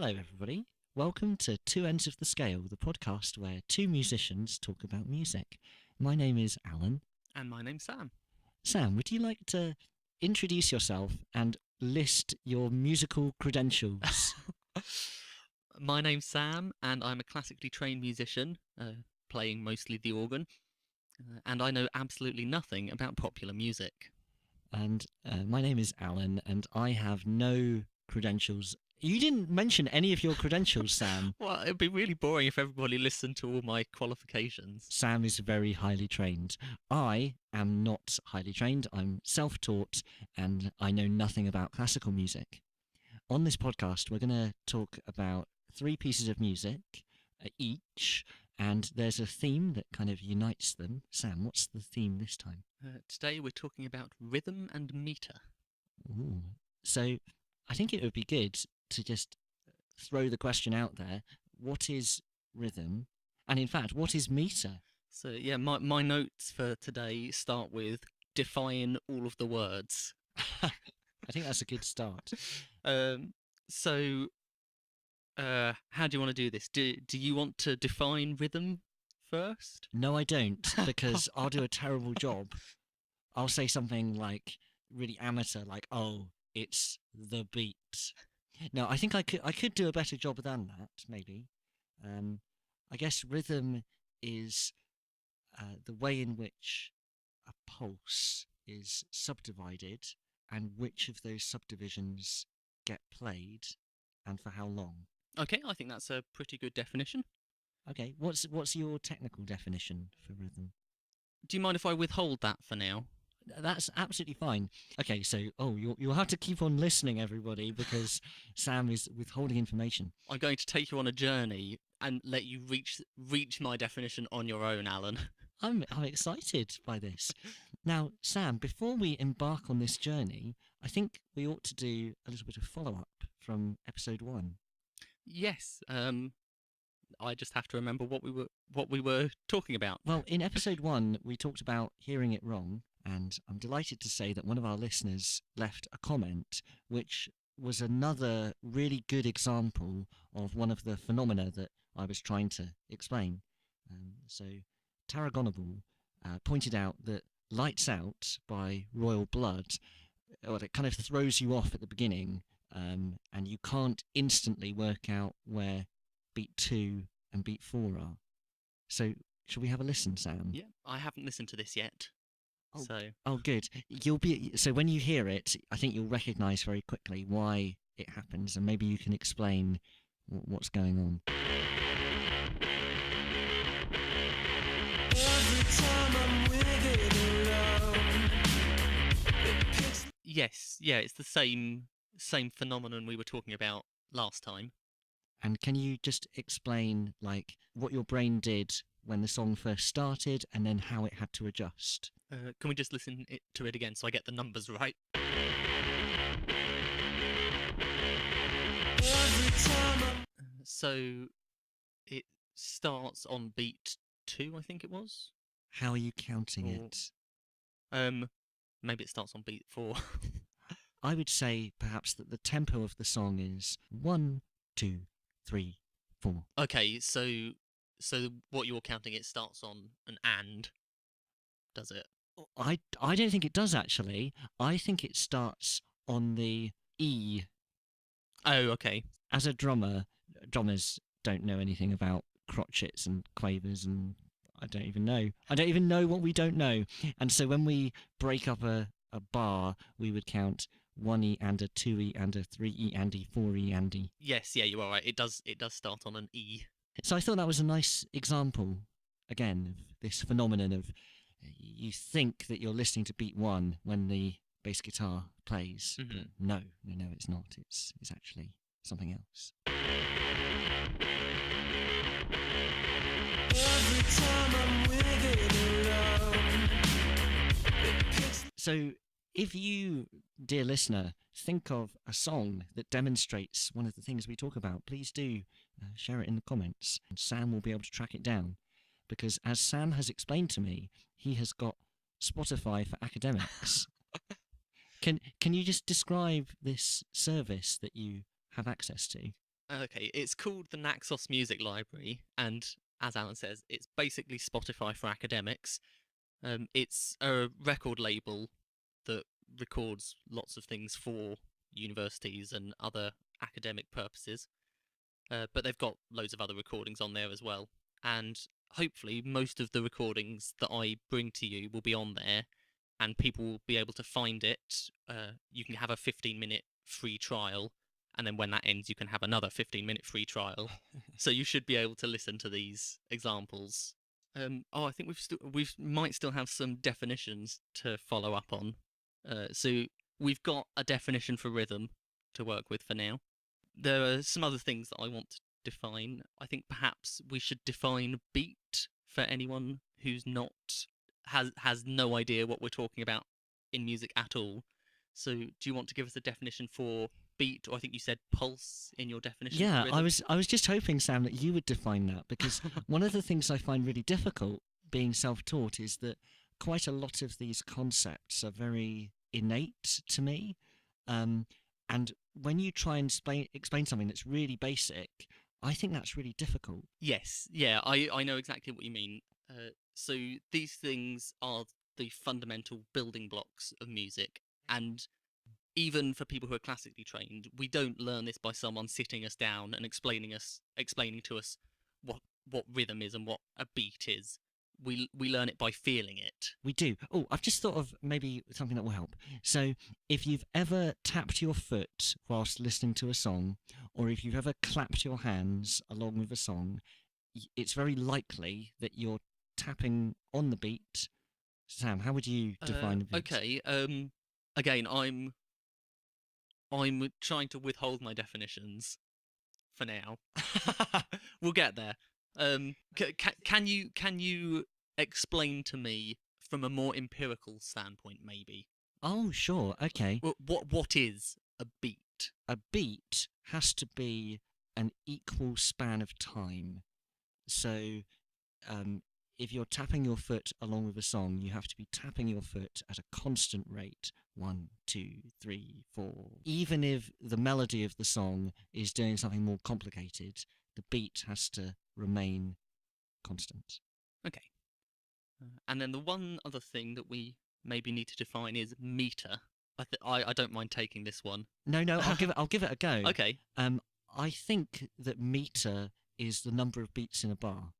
Hello, everybody. Welcome to Two Ends of the Scale, the podcast where two musicians talk about music. My name is Alan. And my name's Sam. Sam, would you like to introduce yourself and list your musical credentials? My name's Sam, and I'm a classically trained musician, playing mostly the organ, and I know absolutely nothing about popular music. And my name is Alan, and I have no credentials. You didn't mention any of your credentials, Sam. Well, it'd be really boring if everybody listened to all my qualifications. Sam is very highly trained. I am not highly trained. I'm self-taught, and I know nothing about classical music. On this podcast, we're going to talk about 3 pieces of music each, and there's a theme that kind of unites them. Sam, what's the theme this time? Today we're talking about rhythm and meter. Ooh. So I think it would be good to just throw the question out there. What is rhythm? And in fact, what is meter? So yeah, my notes for today start with define all of the words. I think that's a good start. How do you want to do this? Do you want to define rhythm first? No, I don't, because I'll do a terrible job. I'll say something like really amateur, like, oh, it's the beat. No, I think I could do a better job than that, maybe. I guess rhythm is the way in which a pulse is subdivided and which of those subdivisions get played and for how long. Okay, I think that's a pretty good definition. Okay, what's your technical definition for rhythm? Do you mind if I withhold that for now? That's absolutely fine. Okay, so you'll have to keep on listening, everybody, because Sam is withholding information. I'm going to take you on a journey and let you reach my definition on your own, Alan. I'm excited by this. Now, Sam, before we embark on this journey, I think we ought to do a little bit of follow-up from episode 1. Yes. I just have to remember what we were talking about. Well, in episode 1, we talked about hearing it wrong, and I'm delighted to say that one of our listeners left a comment, which was another really good example of one of the phenomena that I was trying to explain. So, Tarragonable pointed out that Lights Out by Royal Blood, it kind of throws you off at the beginning, and you can't instantly work out where beat 2 and beat 4 are. So, shall we have a listen, Sam? Yeah, I haven't listened to this yet. Oh, good. So when you hear it, I think you'll recognise very quickly why it happens, and maybe you can explain what's going on. Yes, yeah, it's the same phenomenon we were talking about last time. And can you just explain, like, what your brain did when the song first started, and then how it had to adjust? Can we just listen to it again so I get the numbers right? So it starts on beat 2, I think it was. How are you counting it? Maybe it starts on beat 4. I would say perhaps that the tempo of the song is 1, 2, 3, 4. Okay, so what you're counting, it starts on an and, does it? I don't think it does, actually. I think it starts on the E. Oh, okay. As a drummer, drummers don't know anything about crotchets and quavers, and I don't even know what we don't know. And so when we break up a bar, we would count 1E and a 2E and a 3E and a 4E and a... Yes, yeah, you are right. It does start on an E. So I thought that was a nice example, again, of this phenomenon of you think that you're listening to beat 1 when the bass guitar plays. Mm-hmm. But no, it's not. It's actually something else. So if you, dear listener, think of a song that demonstrates one of the things we talk about, please do share it in the comments, and Sam will be able to track it down. Because as Sam has explained to me, he has got Spotify for academics. Can you just describe this service that you have access to? Okay, it's called the Naxos Music Library, and as Alan says, it's basically Spotify for academics. It's a record label that records lots of things for universities and other academic purposes. But they've got loads of other recordings on there as well. And hopefully, most of the recordings that I bring to you will be on there, and people will be able to find it. You can have a 15-minute free trial, and then when that ends, you can have another 15-minute free trial. So you should be able to listen to these examples. I think we might still have some definitions to follow up on. So we've got a definition for rhythm to work with for now. There are some other things that I want to define. I think perhaps we should define beat for anyone who's not has no idea what we're talking about in music at all. So do you want to give us a definition for beat, or I think you said pulse in your definition? Yeah, for rhythm? I was just hoping, Sam, that you would define that, because one of the things I find really difficult being self-taught is that quite a lot of these concepts are very innate to me. And when you try and explain something that's really basic, I think that's really difficult. Yes, yeah, I know exactly what you mean. So these things are the fundamental building blocks of music, and even for people who are classically trained, we don't learn this by someone sitting us down and explaining to us what rhythm is and what a beat is. We learn it by feeling it. We do. Oh, I've just thought of maybe something that will help. So, if you've ever tapped your foot whilst listening to a song, or if you've ever clapped your hands along with a song, it's very likely that you're tapping on the beat. Sam, how would you define the beat? Okay. Again, I'm trying to withhold my definitions for now. We'll get there. Can you explain to me from a more empirical standpoint, maybe? Oh, sure. Okay. What is a beat? A beat has to be an equal span of time. So, if you're tapping your foot along with a song, you have to be tapping your foot at a constant rate. 1, 2, 3, 4. Even if the melody of the song is doing something more complicated, the beat has to remain constant. Okay. And then the one other thing that we maybe need to define is meter. I don't mind taking this one. No, I'll give it a go. Okay. I think that meter is the number of beats in a bar.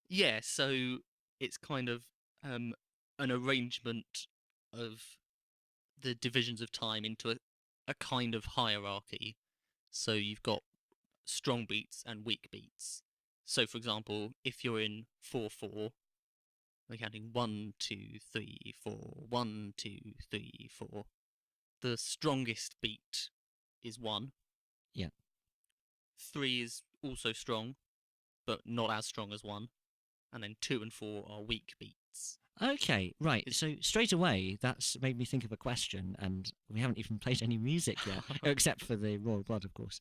Yeah, so it's kind of an arrangement of the divisions of time into a kind of hierarchy. So you've got strong beats and weak beats. So, for example, if you're in 4/4, we're counting 1, 2, 3, 4, 1, 2, 3, 4. The strongest beat is 1. Yeah. 3 is also strong, but not as strong as 1. And then 2 and 4 are weak beats. Okay, right. So straight away, that's made me think of a question, and we haven't even played any music yet, except for the Royal Blood, of course.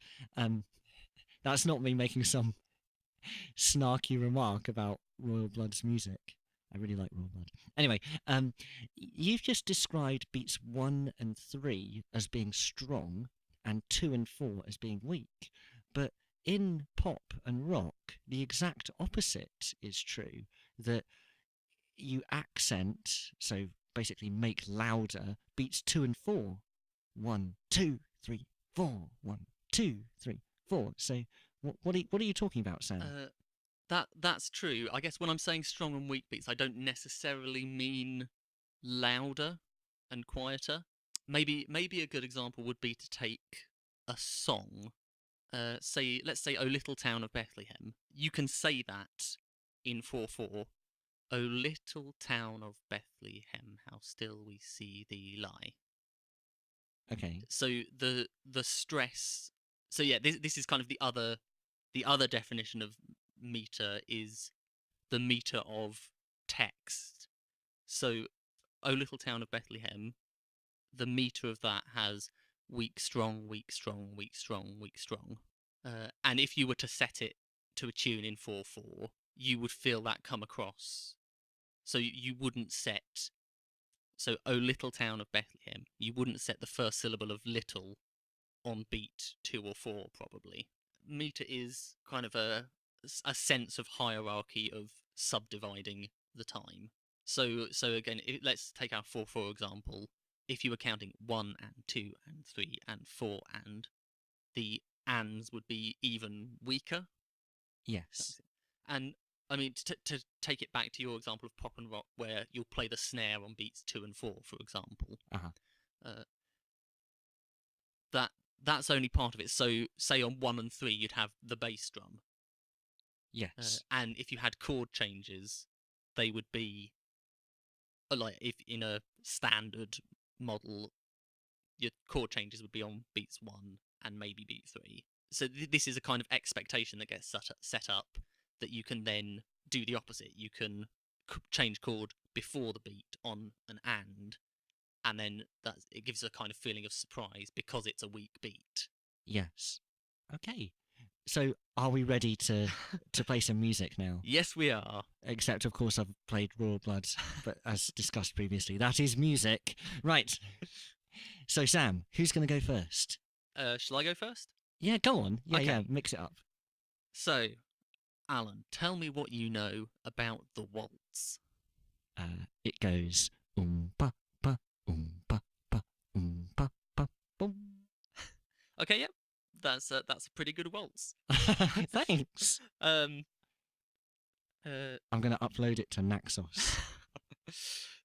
That's not me making some snarky remark about Royal Blood's music. I really like Royal Blood. Anyway, you've just described beats 1 and 3 as being strong, and 2 and 4 as being weak. But in pop and rock, the exact opposite is true. That you accent, so basically make louder, beats 2 and 4. 1, 2, 3, 4. 1, 2, 3, 4. So what are you talking about, Sam? That's true. I guess when I'm saying strong and weak beats, I don't necessarily mean louder and quieter. Maybe a good example would be to take a song. Let's say "O Little Town of Bethlehem." You can say that in 4/4. O little town of Bethlehem, how still we see thee lie. Okay. So the stress. So yeah, this is kind of the other definition of meter is the meter of text. So O Little Town of Bethlehem, the meter of that has weak, strong, weak, strong, weak, strong, weak, strong. And if you were to set it to a tune in 4/4, you would feel that come across. So you wouldn't set, so O Little Town of Bethlehem, you wouldn't set the first syllable of little on beat 2 or 4 probably. meter is kind of a sense of hierarchy of subdividing the time. So again, let's take our 4/4 example. If you were counting 1 and 2 and 3 and 4 and, the ands would be even weaker. Yes. And I mean, to take it back to your example of pop and rock, where you'll play the snare on beats 2 and 4, for example, that's only part of it. So, say on 1 and 3, you'd have the bass drum. Yes. And if you had chord changes, they would be like, if in a standard model, your chord changes would be on beats 1 and maybe beat 3. So this is a kind of expectation that gets set up, that you can then do the opposite. You can change chord before the beat on an and then it gives a kind of feeling of surprise because it's a weak beat. Yes. Okay. So are we ready to play some music now? Yes, we are. Except, of course, I've played Raw Blood, but as discussed previously, that is music. Right. So, Sam, who's going to go first? Shall I go first? Yeah, go on. Yeah, Okay. yeah, mix it up. So, Alan, tell me what you know about the waltz. It goes pa pa pa pa pa boom. Okay, yeah, that's a pretty good waltz. Thanks. I'm going to upload it to Naxos.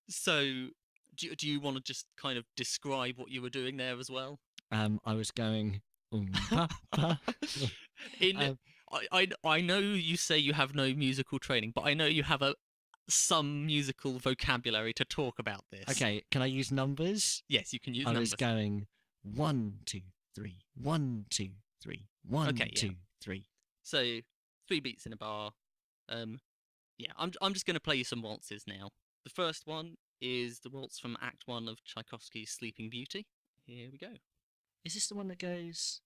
So, do you want to just kind of describe what you were doing there as well? I was going pa pa. I know you say you have no musical training, but I know you have some musical vocabulary to talk about this. Okay, can I use numbers? Yes, you can use numbers. I was going 1, 2, 3, 1, 2, 3, 1, okay, 2, yeah. 3. So 3 beats in a bar. Yeah, I'm just going to play you some waltzes now. The first one is the waltz from Act 1 of Tchaikovsky's Sleeping Beauty. Here we go. Is this the one that goes?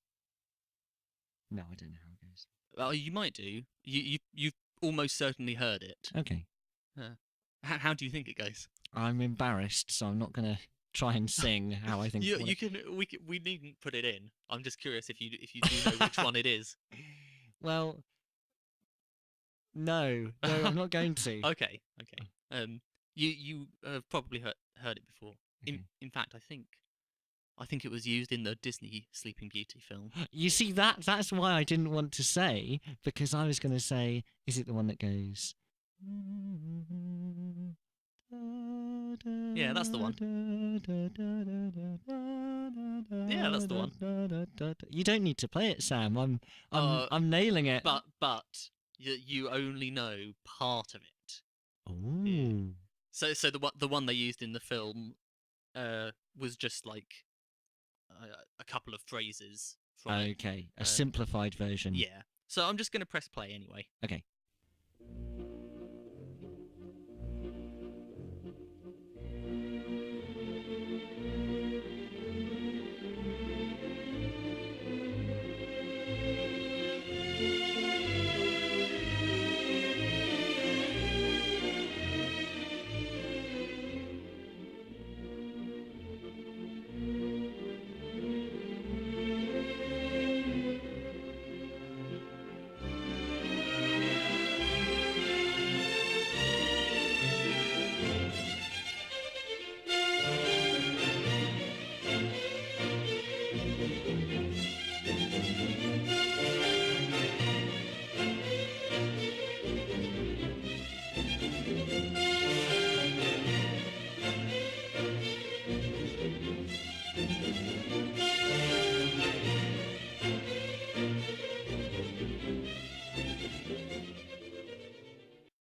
No, I don't know how it goes. Well, you might do. You've almost certainly heard it. Okay. How do you think it goes? I'm embarrassed, so I'm not going to try and sing how I think. We needn't put it in. I'm just curious if you do know which one it is. Well, no, I'm not going to. Okay. You have probably heard it before. Okay. In fact, I think it was used in the Disney Sleeping Beauty film. You see, that's why I didn't want to say, because I was going to say, is it the one that goes? Yeah, that's the one. Yeah, that's the one. You don't need to play it, Sam. I'm nailing it. But you only know part of it. Oh. Yeah. So the one they used in the film was just like a couple of phrases. From okay, a simplified version. Yeah. So I'm just going to press play anyway. Okay.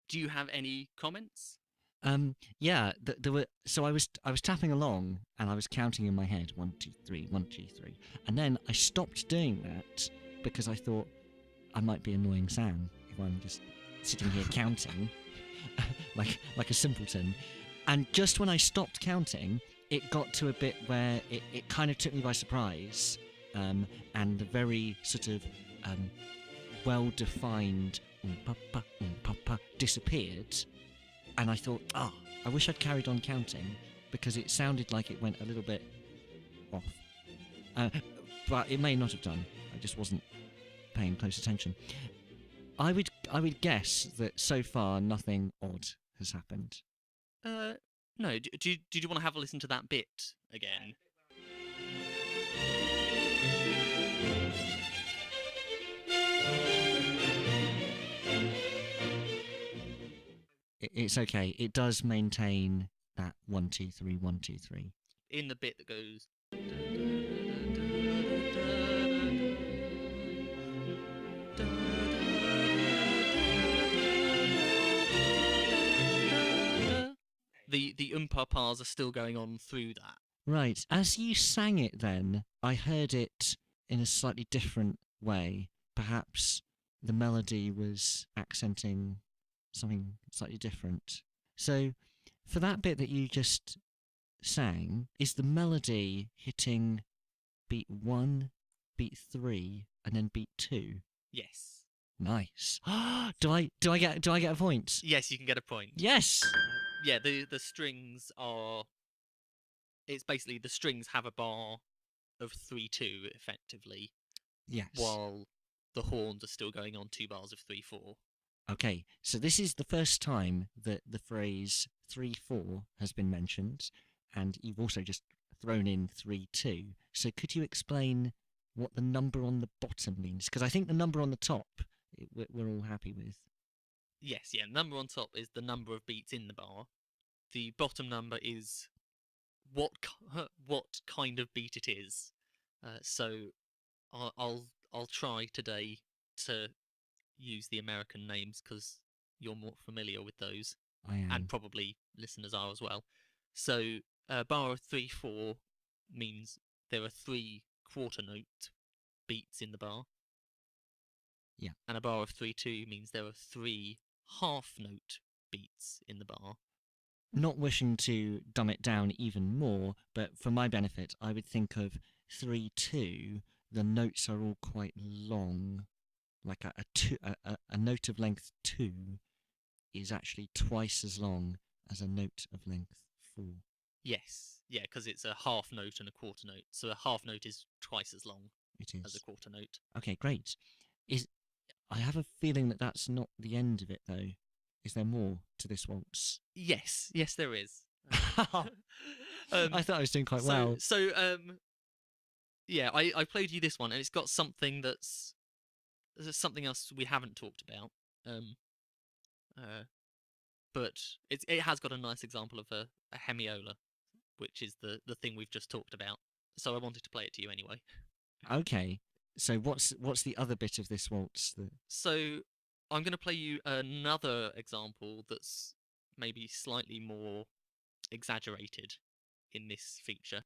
Do you have any comments? Yeah, there were. So I was tapping along and I was counting in my head 1, 2, 3, 1, 2, 3, and then I stopped doing that because I thought I might be annoying Sam if I'm just sitting here counting like a simpleton. And just when I stopped counting, it got to a bit where it kind of took me by surprise, and the very sort of well-defined pa disappeared, and I thought, I wish I'd carried on counting because it sounded like it went a little bit off, but it may not have done. I just wasn't paying close attention. I would guess that so far nothing odd has happened. No. Did you want to have a listen to that bit again? It's okay. It does maintain that 1 2 3 1 2 3. In the bit that goes. The pars are still going on through that. Right. As you sang it then, I heard it in a slightly different way. Perhaps the melody was accenting something slightly different. So, for that bit that you just sang, is the melody hitting beat 1, beat 3, and then beat 2? Yes. Nice. Do I get a point? Yes, you can get a point. Yes. Yeah, the strings are. It's basically the strings have a bar of 3/2 effectively. Yes. While the horns are still going on 2 bars of 3/4. Okay, so this is the first time that the phrase 3/4 has been mentioned, and you've also just thrown in 3/2. So could you explain what the number on the bottom means? Because I think the number on the top we're all happy with. Yes, yeah. Number on top is the number of beats in the bar. The bottom number is what kind of beat it is. So I'll try today to use the American names because you're more familiar with those. I am. And probably listeners are as well. So a bar of 3/4 means there are 3 quarter note beats in the bar. Yeah. And a bar of 3/2 means there are 3 half note beats in the bar. Not wishing to dumb it down even more, but for my benefit, I would think of 3/2. The notes are all quite long. Like a note of length 2 is actually twice as long as a note of length 4. Yes, yeah, because it's a half note and a quarter note. So a half note is twice as long as a quarter note. Okay, great. I have a feeling that that's not the end of it, though. Is there more to this waltz? Yes, there is. I thought I was doing quite well. So, yeah, I played you this one, and it's got something there's something else we haven't talked about. But it has got a nice example of a hemiola, which is the thing we've just talked about. So I wanted to play it to you anyway. Okay. So what's the other bit of this waltz? So I'm going to play you another example that's maybe slightly more exaggerated in this feature.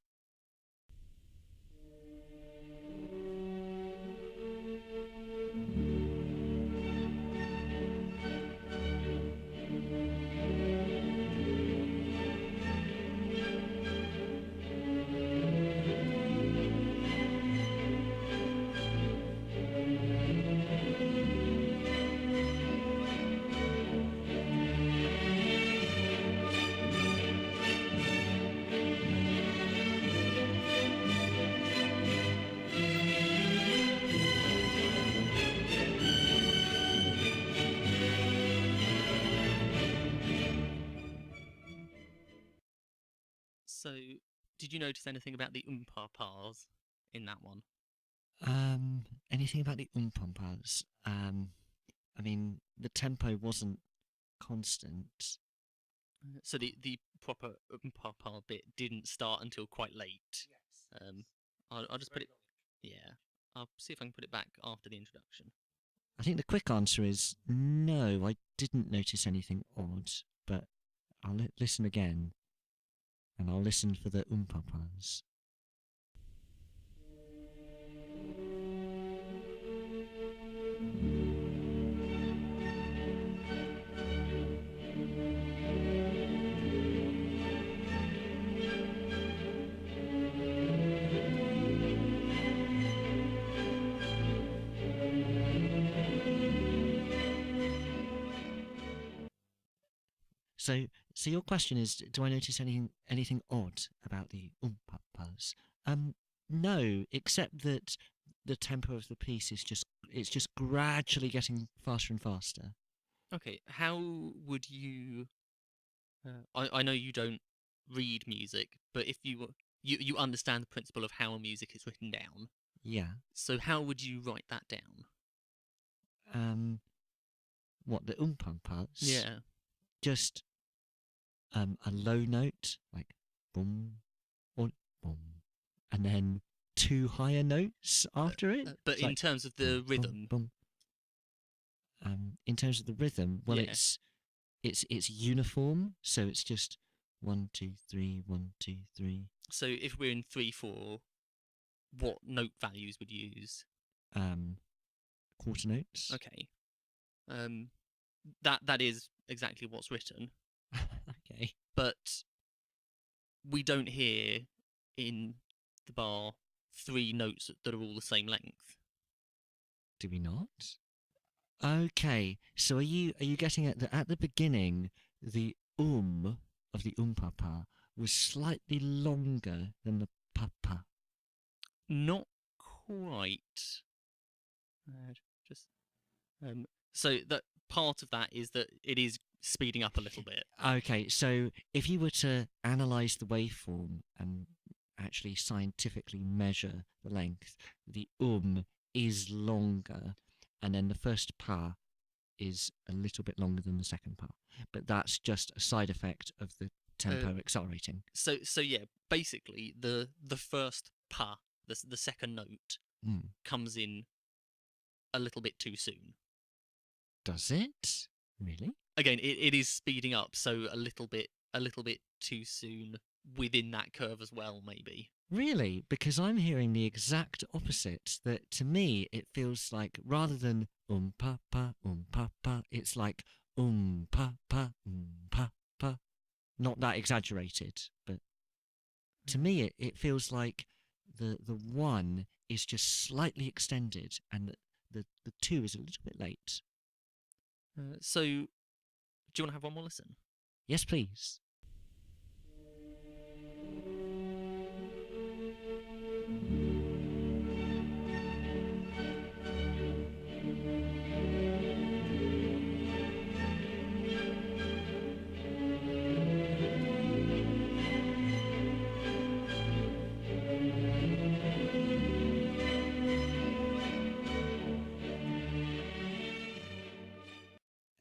So, did you notice anything about the pars in that one? Anything about the pars? I mean, the tempo wasn't constant. So the proper par bit didn't start until quite late. Yes. I'll just put it. Yeah, I'll see if I can put it back after the introduction. I think the quick answer is no. I didn't notice anything odd, but I'll listen again. And I'll listen for the pars. So your question is, do I notice anything odd about the pars? No, except that the tempo of the piece is just gradually getting faster and faster. Okay, how would you? I know you don't read music, but if you understand the principle of how a music is written down. Yeah. So how would you write that down? What, the umpam parts? Yeah. Just a low note, like boom, or boom, and then two higher notes after it. But It's in like terms of the boom, rhythm, boom, boom. In terms of the rhythm, well, Yeah. it's uniform, so it's just 1, 2, 3, 1, 2, 3. so if we're in 3/4, what note values would you use? Quarter notes. Okay. That is exactly what's written, Okay. but we don't hear in the bar 3 notes that are all the same length. Do we not? Okay. So are you getting at the beginning the of the papa was slightly longer than the papa? Not quite. Just so that part of that is that it is speeding up a little bit. Okay, so if you were to analyze the waveform and actually scientifically measure the length, the is longer, and then the first pa is a little bit longer than the second pa. But that's just a side effect of the tempo accelerating. So yeah, basically the first pa, the second note, comes in a little bit too soon. Does it? Really? Again, it is speeding up, so a little bit too soon within that curve as well, maybe. Really? Because I'm hearing the exact opposite. That to me it feels like rather than pa pa, it's like pa pa, pa pa. Not that exaggerated, but to me it feels like the one is just slightly extended and the two is a little bit late. So, do you want to have one more listen? Yes, please.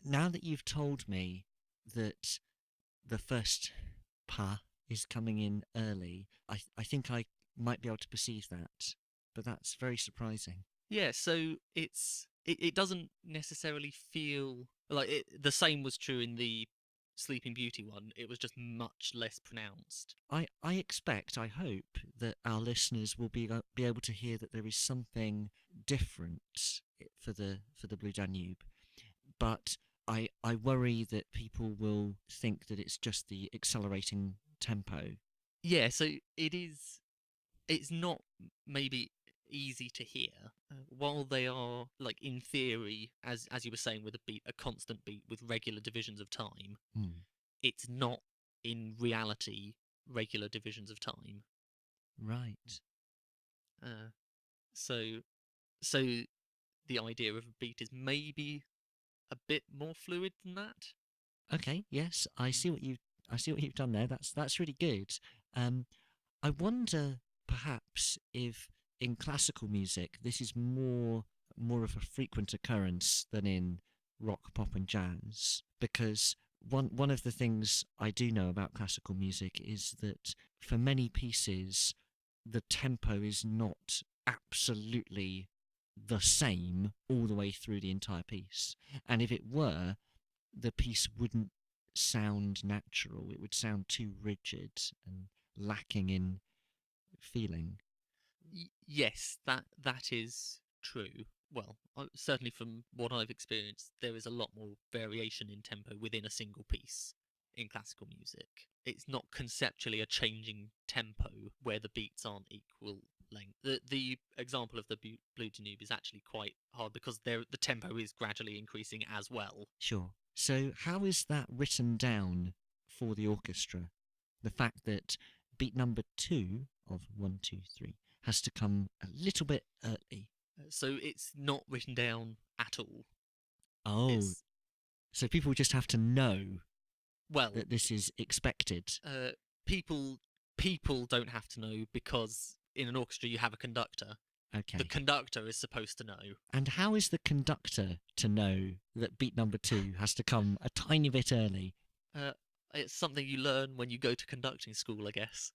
Now that you've told me that the first pa is coming in early, I think I might be able to perceive that, but that's very surprising. Yeah, so it doesn't necessarily feel like it. The same was true in the Sleeping Beauty one. It was just much less pronounced. I hope that our listeners will be able to hear that there is something different for the Blue Danube, but I worry that people will think that it's just the accelerating tempo. Yeah, so it's not maybe easy to hear. While they are, like, in theory, as you were saying, with a constant beat with regular divisions of time, it's not in reality regular divisions of time. Right. So the idea of a beat is maybe a bit more fluid than that. Okay. Yes, I see what you've done there. That's really good. I wonder perhaps if in classical music this is more of a frequent occurrence than in rock, pop, and jazz, because one of the things I do know about classical music is that for many pieces the tempo is not absolutely the same all the way through the entire piece, and if it were, the piece wouldn't sound natural. It would sound too rigid and lacking in feeling. Yes, that is true. Well, certainly from what I've experienced, there is a lot more variation in tempo within a single piece in classical music. It's not conceptually a changing tempo where the beats aren't equal length. The example of the Blue Danube is actually quite hard because the tempo is gradually increasing as well. Sure. So how is that written down for the orchestra? The fact that beat number 2 of 1, 2, 3 has to come a little bit early. So it's not written down at all. Oh, It's, so people just have to know well, that this is expected. people don't have to know because in an orchestra you have a conductor. Okay. The conductor is supposed to know. And how is the conductor to know that beat number 2 has to come a tiny bit early? It's something you learn when you go to conducting school, I guess.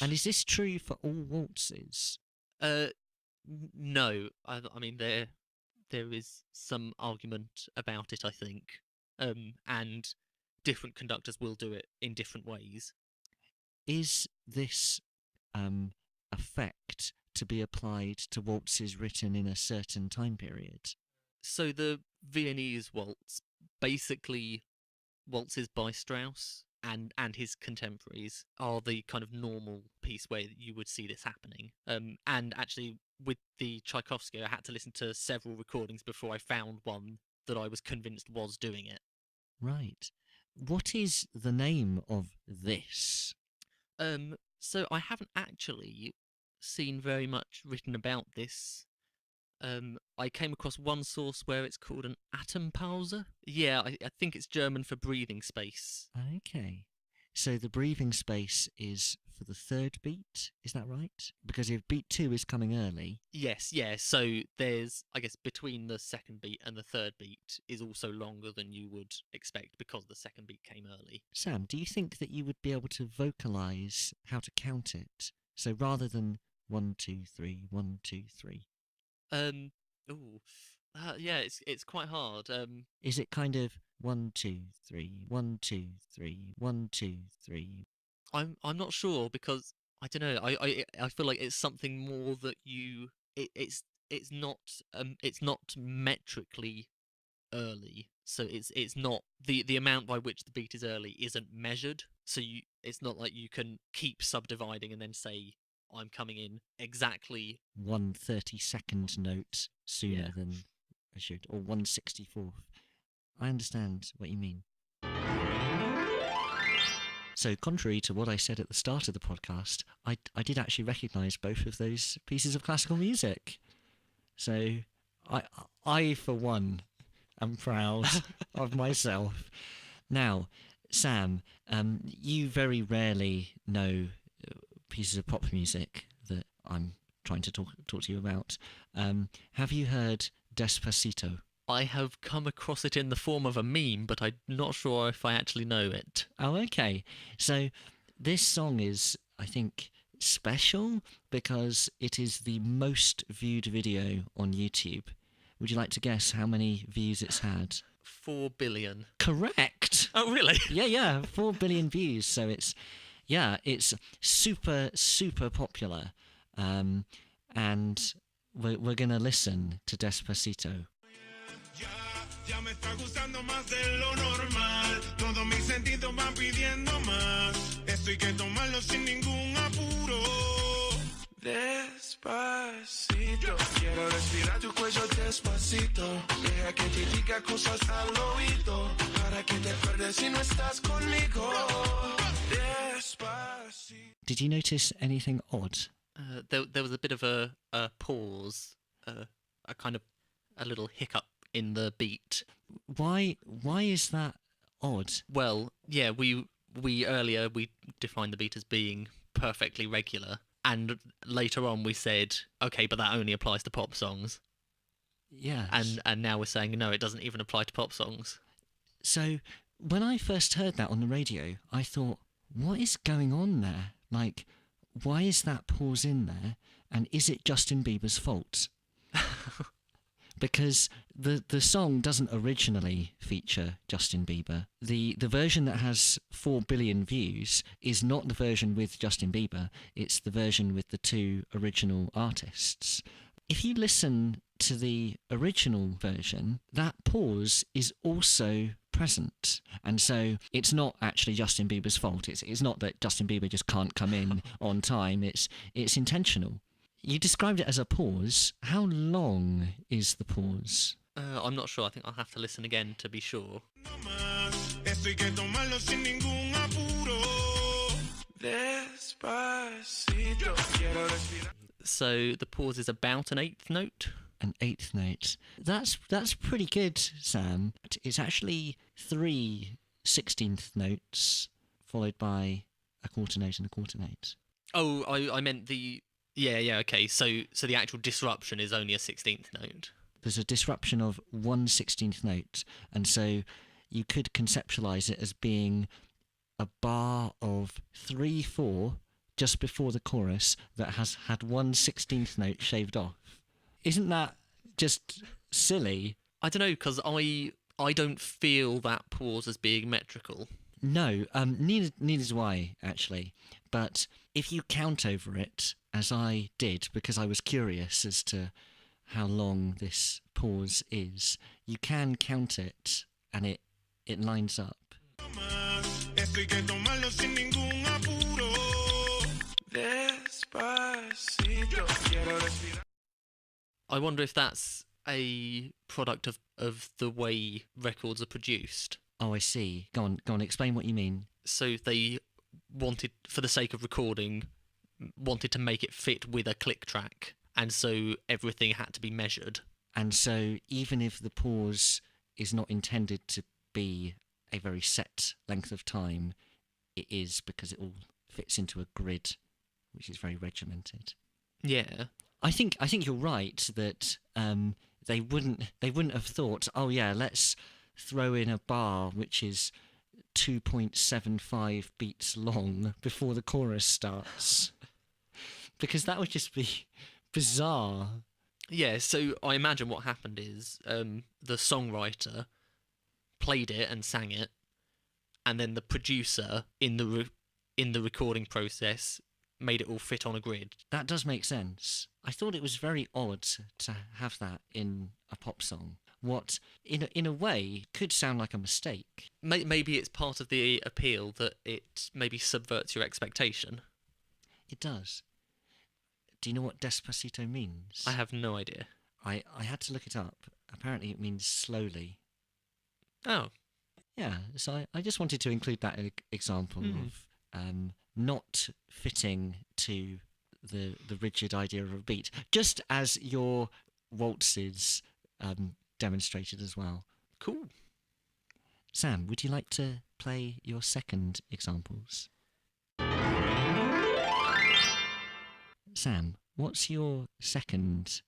And is this true for all waltzes? No. I mean, there is some argument about it, I think. And different conductors will do it in different ways. Is this effect to be applied to waltzes written in a certain time period? So the Viennese waltz, basically waltzes by Strauss and his contemporaries, are the kind of normal piece where you would see this happening. And actually, with the Tchaikovsky, I had to listen to several recordings before I found one that I was convinced was doing it. Right. What is the name of this? So I haven't actually seen very much written about this. I came across one source where it's called an Atempause. Yeah, I think it's German for breathing space. Okay. So the breathing space is for the third beat, is that right? Because if beat 2 is coming early... Yes, yeah, so there's, I guess, between the second beat and the third beat is also longer than you would expect because the second beat came early. Sam, do you think that you would be able to vocalise how to count it? So rather than 1, 2, 3, 1, 2, 3. Yeah, it's quite hard. Is it kind of 1, 2, 3, 1, 2, 3, 1, 2, 3? I'm not sure because I don't know. I feel like it's something more that you. It's not metrically early. So it's not the amount by which the beat is early isn't measured. So it's not like you can keep subdividing and then say I'm coming in exactly 1/32 note sooner than I should, or 1/64. I understand what you mean. So, contrary to what I said at the start of the podcast, I did actually recognise both of those pieces of classical music. So, I for one, am proud of myself. Now, Sam, you very rarely know pieces of pop music that I'm trying to talk to you about. Have you heard Despacito? I have come across it in the form of a meme, but I'm not sure if I actually know it. Oh, okay. So this song is, I think, special because it is the most viewed video on YouTube. Would you like to guess how many views it's had? 4 billion. Correct! Oh, really? Yeah, 4 billion views. So it's super, super popular. And we're going to listen to Despacito. Ya me está gustando más de lo normal. Todos mis sentidos van pidiendo más. Esto hay que tomarlo sin ningún apuro. Despacito, quiero respirar tu cuello despacito. Deja que te diga cosas al oído. Para que te acuerdes si no estás conmigo. Despacito. Did you notice anything odd? There was a bit of a pause, a little hiccup in the beat. Why is that odd? Well, yeah, we earlier we defined the beat as being perfectly regular, and later on we said, okay, but that only applies to pop songs. Yes. And now we're saying no, it doesn't even apply to pop songs. So when I first heard that on the radio, I thought, what is going on there? Like, why is that pause in there? And is it Justin Bieber's fault? Because the song doesn't originally feature Justin Bieber. The version that has 4 billion views is not the version with Justin Bieber, it's the version with the 2 original artists. If you listen to the original version, that pause is also present. And so it's not actually Justin Bieber's fault. It's not that Justin Bieber just can't come in on time. It's intentional. You described it as a pause. How long is the pause? I'm not sure. I think I'll have to listen again to be sure. So the pause is about an eighth note. an eighth note. That's pretty good, Sam. It's actually 3 16th notes followed by a quarter note and a quarter note. Oh, I meant the... Yeah, okay. So the actual disruption is only a 16th note. There's a disruption of 1 16th note, and so you could conceptualize it as being a bar of 3/4 just before the chorus that has had 1 16th note shaved off. Isn't that just silly? I don't know, because I don't feel that pause as being metrical. No, neither do I, actually. But if you count over it, as I did, because I was curious as to how long this pause is, you can count it, and it lines up. I wonder if that's a product of the way records are produced. Oh, I see. Go on, explain what you mean. So they wanted, for the sake of recording, wanted to make it fit with a click track, and so everything had to be measured. And so even if the pause is not intended to be a very set length of time, it is because it all fits into a grid, which is very regimented. Yeah. I think you're right that they wouldn't have thought, oh yeah, let's throw in a bar which is 2.75 beats long before the chorus starts, because that would just be bizarre. Yeah, so I imagine what happened is the songwriter played it and sang it, and then the producer in the recording process made it all fit on a grid. That does make sense. I thought it was very odd to have that in a pop song. What, in a way, could sound like a mistake. Maybe it's part of the appeal that it maybe subverts your expectation. It does. Do you know what Despacito means? I have no idea. I had to look it up. Apparently it means slowly. Oh. Yeah, so I just wanted to include that example of not fitting to the rigid idea of a beat, just as your waltzes demonstrated as well. Cool. Sam, would you like to play your second examples? Sam, what's your second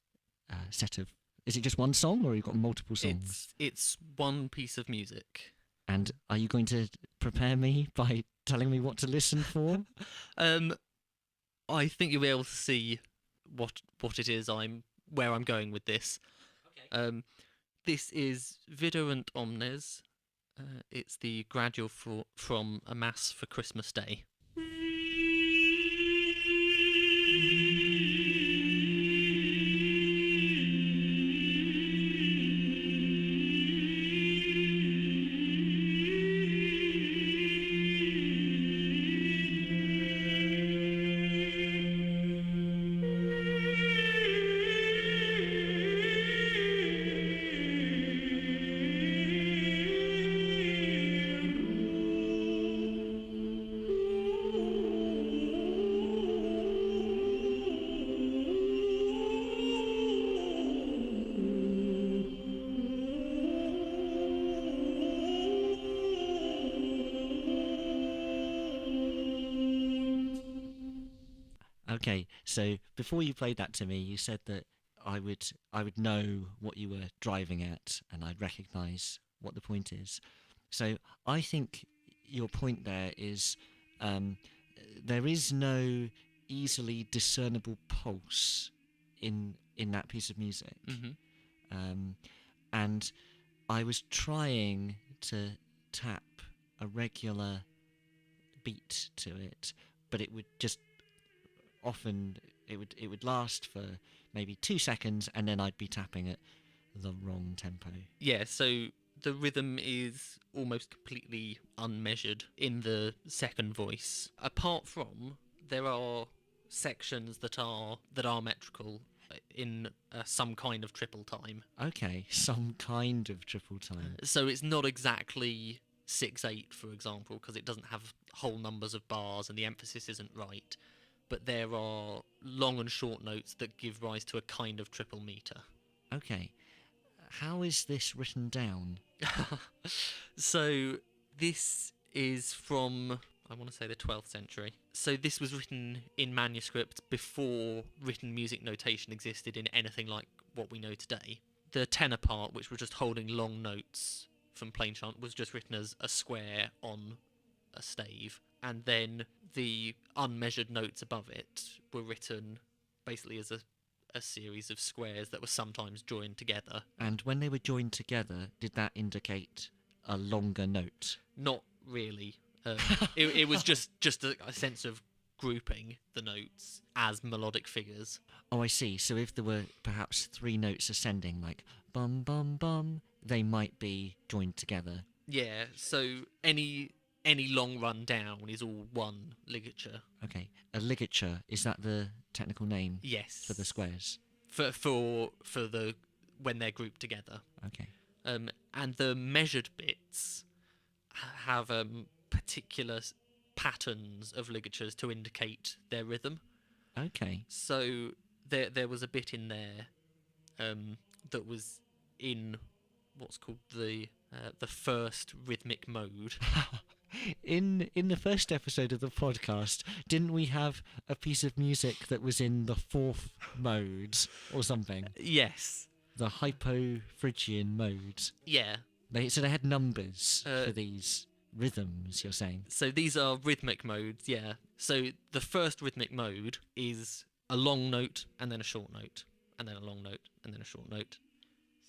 set of... Is it just one song, or have you got multiple songs? It's one piece of music. And are you going to prepare me by telling me what to listen for? I think you'll be able to see what it is where I'm going with this. Okay. This is Viderunt omnes. It's the gradual from a Mass for Christmas Day. Okay, so before you played that to me, you said that I would know what you were driving at, and I'd recognise what the point is. So I think your point there is there is no easily discernible pulse in that piece of music, and I was trying to tap a regular beat to it, but it would just often it would last for maybe 2 seconds, and then I'd be tapping at the wrong tempo. Yeah, so the rhythm is almost completely unmeasured in the second voice. Apart from, there are sections that are metrical in some kind of triple time. Okay, some kind of triple time. So it's not exactly 6/8, for example, because it doesn't have whole numbers of bars and the emphasis isn't right. But there are long and short notes that give rise to a kind of triple meter. Okay. How is this written down? So this is from, I want to say, the 12th century. So this was written in manuscript before written music notation existed in anything like what we know today. The tenor part, which was just holding long notes from plain chant, was just written as a square on a stave. And then the unmeasured notes above it were written basically as a series of squares that were sometimes joined together. And when they were joined together, did that indicate a longer note? Not really. It was just a sense of grouping the notes as melodic figures. Oh, I see. So if there were perhaps 3 notes ascending, like bum bum bum, they might be joined together. Yeah, so any long run down is all one ligature. Okay. A ligature, is that the technical name? Yes. For the squares? For the when they're grouped together. Okay. And the measured bits have particular patterns of ligatures to indicate their rhythm. Okay. So there was a bit in there that was in what's called the first rhythmic mode. In the first episode of the podcast, didn't we have a piece of music that was in the 4th mode or something? Yes. The hypophrygian mode. Yeah. They had numbers for these rhythms, you're saying? So these are rhythmic modes, yeah. So the first rhythmic mode is a long note and then a short note, and then a long note and then a short note.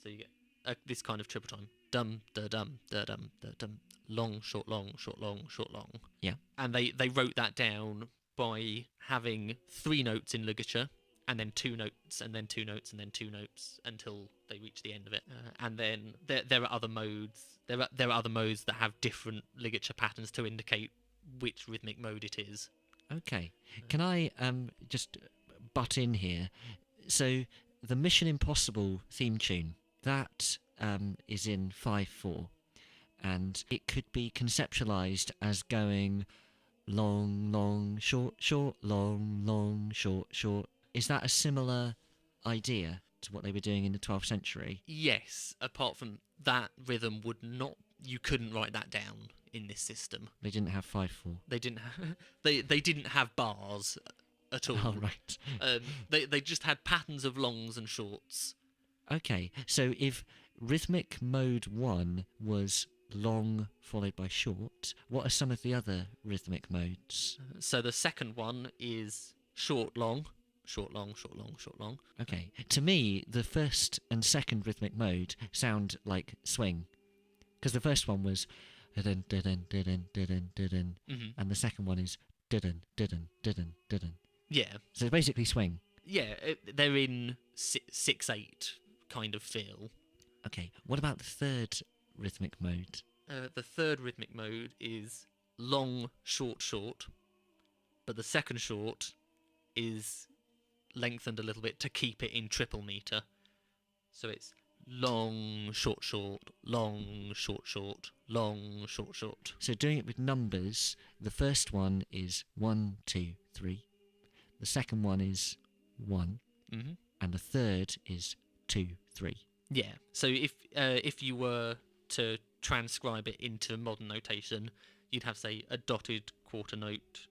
So you get this kind of triple time. Dum, da dum, da dum, da dum. Long, short, long, short, long, short, long. Yeah. And they wrote that down by having 3 notes in ligature, and then 2 notes, and then 2 notes, and then 2 notes until they reach the end of it. And then there are other modes. There are other modes that have different ligature patterns to indicate which rhythmic mode it is. Okay. Can I just butt in here? So the Mission Impossible theme tune, that is in 5/4. And it could be conceptualized as going long, long, short, short, long, long, short, short. Is that a similar idea to what they were doing in the 12th century? Yes, apart from that rhythm you couldn't write that down in this system. They didn't have 5/4. They didn't they didn't have bars at all. Oh, right. They just had patterns of longs and shorts. Okay, so if rhythmic mode 1 was long followed by short, what are some of the other rhythmic modes? So the second one is short, long, short, long, short, long, short, long. Okay, to me, the first and second rhythmic mode sound like swing, because the first one was dun dun dun dun dun dun, and the second one is dun dun dun dun. Yeah. So it's basically swing. Yeah, they're in 6/8 kind of feel. Okay, what about the third rhythmic mode? The third rhythmic mode is long, short, short, but the second short is lengthened a little bit to keep it in triple meter. So it's long, short, short, long, short, short, long, short, short. So doing it with numbers, the first one is 1, 2, 3. The second one is 1, and the third is 2, 3. Yeah. So if you were to transcribe it into modern notation, you'd have, say, a dotted quarter note,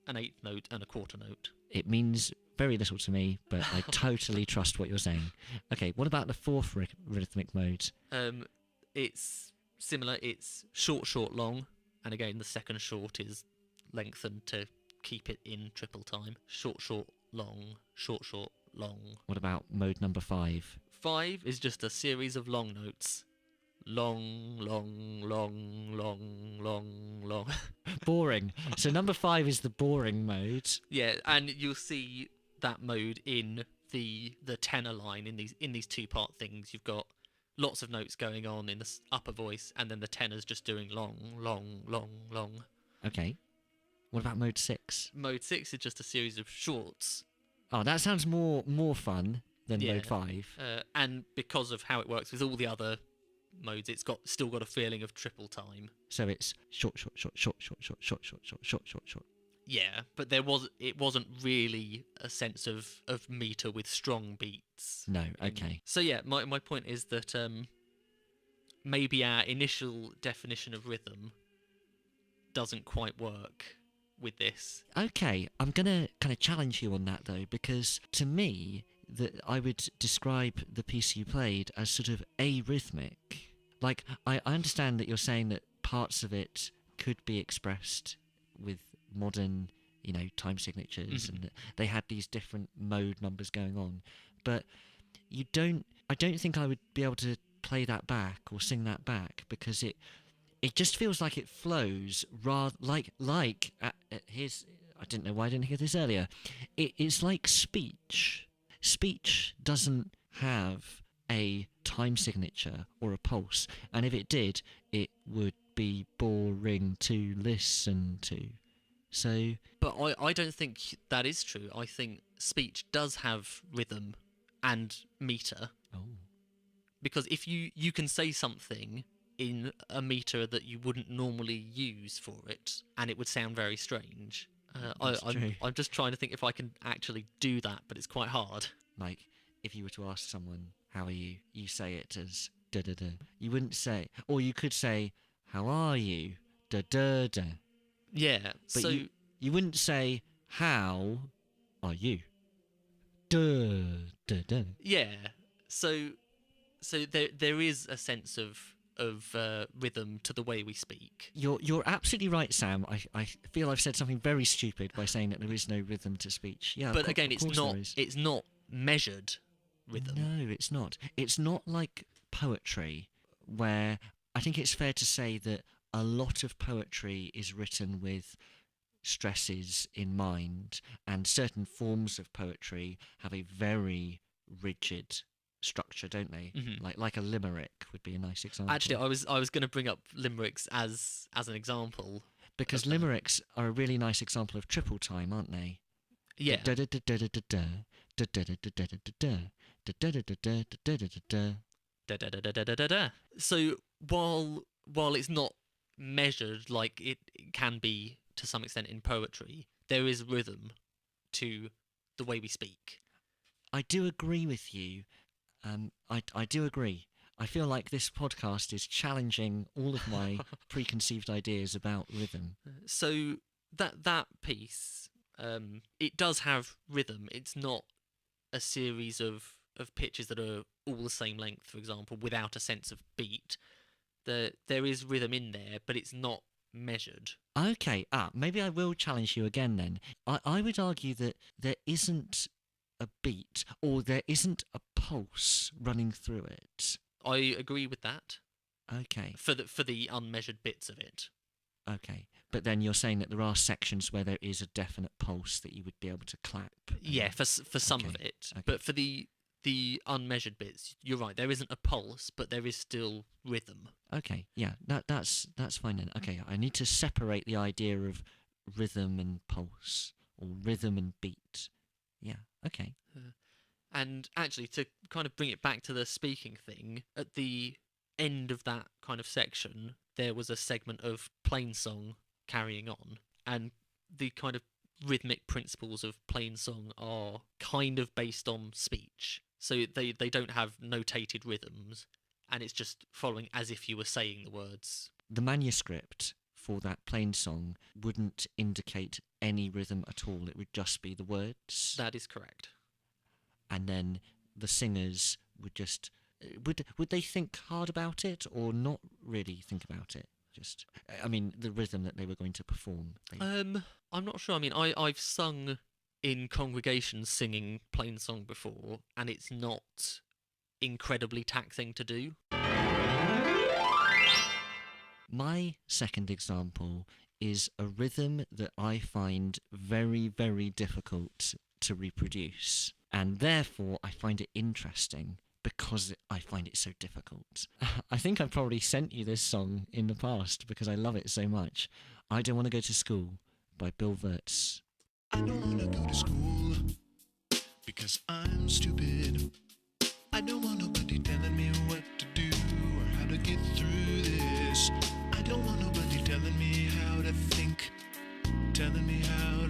an eighth note, and a quarter note. It means very little to me, but I totally trust what you're saying. Okay, what about the fourth rhythmic mode? It's similar. It's short, short, long, and again the second short is lengthened to keep it in triple time. Short, short, long, short, short, long. What about mode number 5? 5 is just a series of long notes. Long, long, long, long, long, long. Boring. So number 5 is the boring mode. Yeah, and you'll see that mode in the tenor line in these 2-part things. You've got lots of notes going on in the upper voice, and then the tenor's just doing long, long, long, long. Okay. What about mode 6? Mode 6 is just a series of shorts. Oh, that sounds more fun than mode 5. And because of how it works with all the other modes, it's still got a feeling of triple time. So it's short, short, short, short, short, short, short, short, short, short, short, short. Yeah, but it wasn't really a sense of meter with strong beats. No, okay. So yeah, my point is that maybe our initial definition of rhythm doesn't quite work with this. Okay, I'm going to kind of challenge you on that, though, because to me, I would describe the piece you played as sort of arrhythmic. Like, I understand that you're saying that parts of it could be expressed with modern, time signatures, and that they had these different mode numbers going on, but I don't think I would be able to play that back or sing that back, because it just feels like it flows rather here's, I didn't know why I didn't hear this earlier. It's like speech. Speech doesn't have a time signature or a pulse, and if it did, it would be boring to listen to. So, but I don't think that is true. I think speech does have rhythm and meter. oh, Because if you can say something in a meter that you wouldn't normally use for it, and it would sound very strange. I'm just trying to think if I can actually do that, but it's quite hard. like if you were to ask someone, how are you? You say it as da da da. You wouldn't say, or you could say, how are you? Da da da. Yeah, But so you wouldn't say, how are you? Da da da. yeah, so there is a sense of rhythm to the way we speak. You're absolutely right, Sam. I feel I've said something very stupid by saying that there is no rhythm to speech. Yeah, But again, of course there is. it's not measured rhythm. No, it's not. It's not like poetry, where I think it's fair to say that a lot of poetry is written with stresses in mind, and certain forms of poetry have a very rigid structure, don't they? Like a limerick would be a nice example. Actually, I was going to bring up limericks as an example. Because limericks are a really nice example of triple time, aren't they? Yeah. So while it's not measured like it can be to some extent in poetry, there is rhythm to the way we speak. I do agree with you. I do agree. I feel like this podcast is challenging all of my preconceived ideas about rhythm. So that piece, it does have rhythm. It's not a series of pitches that are all the same length, for example, without a sense of beat. There is rhythm in there, but it's not measured. Okay, maybe I will challenge you again then. I would argue that there isn't a beat, or there isn't a pulse running through it. I agree with that. Okay. For the unmeasured bits of it. Okay. But then you're saying that there are sections where there is a definite pulse that you would be able to clap. Yeah, for some of it. Okay. But for the unmeasured bits, you're right, there isn't a pulse, but there is still rhythm. Okay, yeah, that's fine then. Okay, I need to separate the idea of rhythm and pulse, or rhythm and beat. Yeah, okay. And actually, to kind of bring it back to the speaking thing, at the end of that kind of section, there was a segment of plain song carrying on, and the kind of rhythmic principles of plain song are kind of based on speech. So they don't have notated rhythms, and it's just following as if you were saying the words. The manuscript for that plain song wouldn't indicate any rhythm at all. It would just be the words. That is correct. And then the singers would just... Would they think hard about it, or not really think about it? Just, I mean, the rhythm that they were going to perform. I'm not sure. I mean, I've sung in congregations singing plain song before, and it's not incredibly taxing to do. My second example is a rhythm that I find very, very difficult to reproduce, and therefore I find it interesting because I find it so difficult. I think I've probably sent you this song in the past because I love it so much. I Don't Want to Go to School by Bill Wurtz. I don't want to go to school because I'm stupid. I don't want nobody telling me what to do or how to get through this. I don't want nobody telling me how to think, telling me how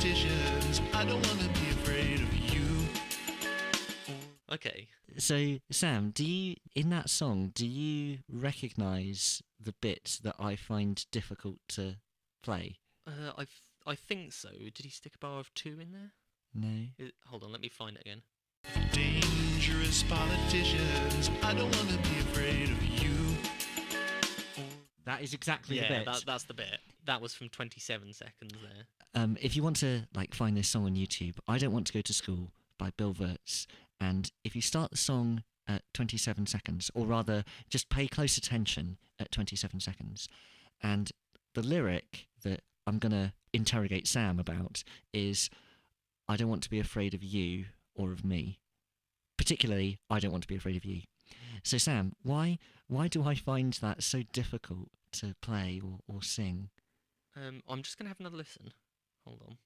politicians. I don't want to be afraid of you. Okay. So, Sam, in that song, do you recognise the bit that I find difficult to play? I think so. Did he stick a bar of 2 in there? No. Hold on, let me find it again. Dangerous politicians. I don't want to be afraid of you. That is exactly the bit. That's the bit. That was from 27 seconds there. If you want to find this song on YouTube, I Don't Want to Go to School by Bill Wurtz, and if you start the song at 27 seconds, or rather just pay close attention at 27 seconds, and the lyric that I'm going to interrogate Sam about is, I don't want to be afraid of you or of me. Particularly, I don't want to be afraid of you. So Sam, why do I find that so difficult to play or sing? I'm just going to have another listen. Hold on.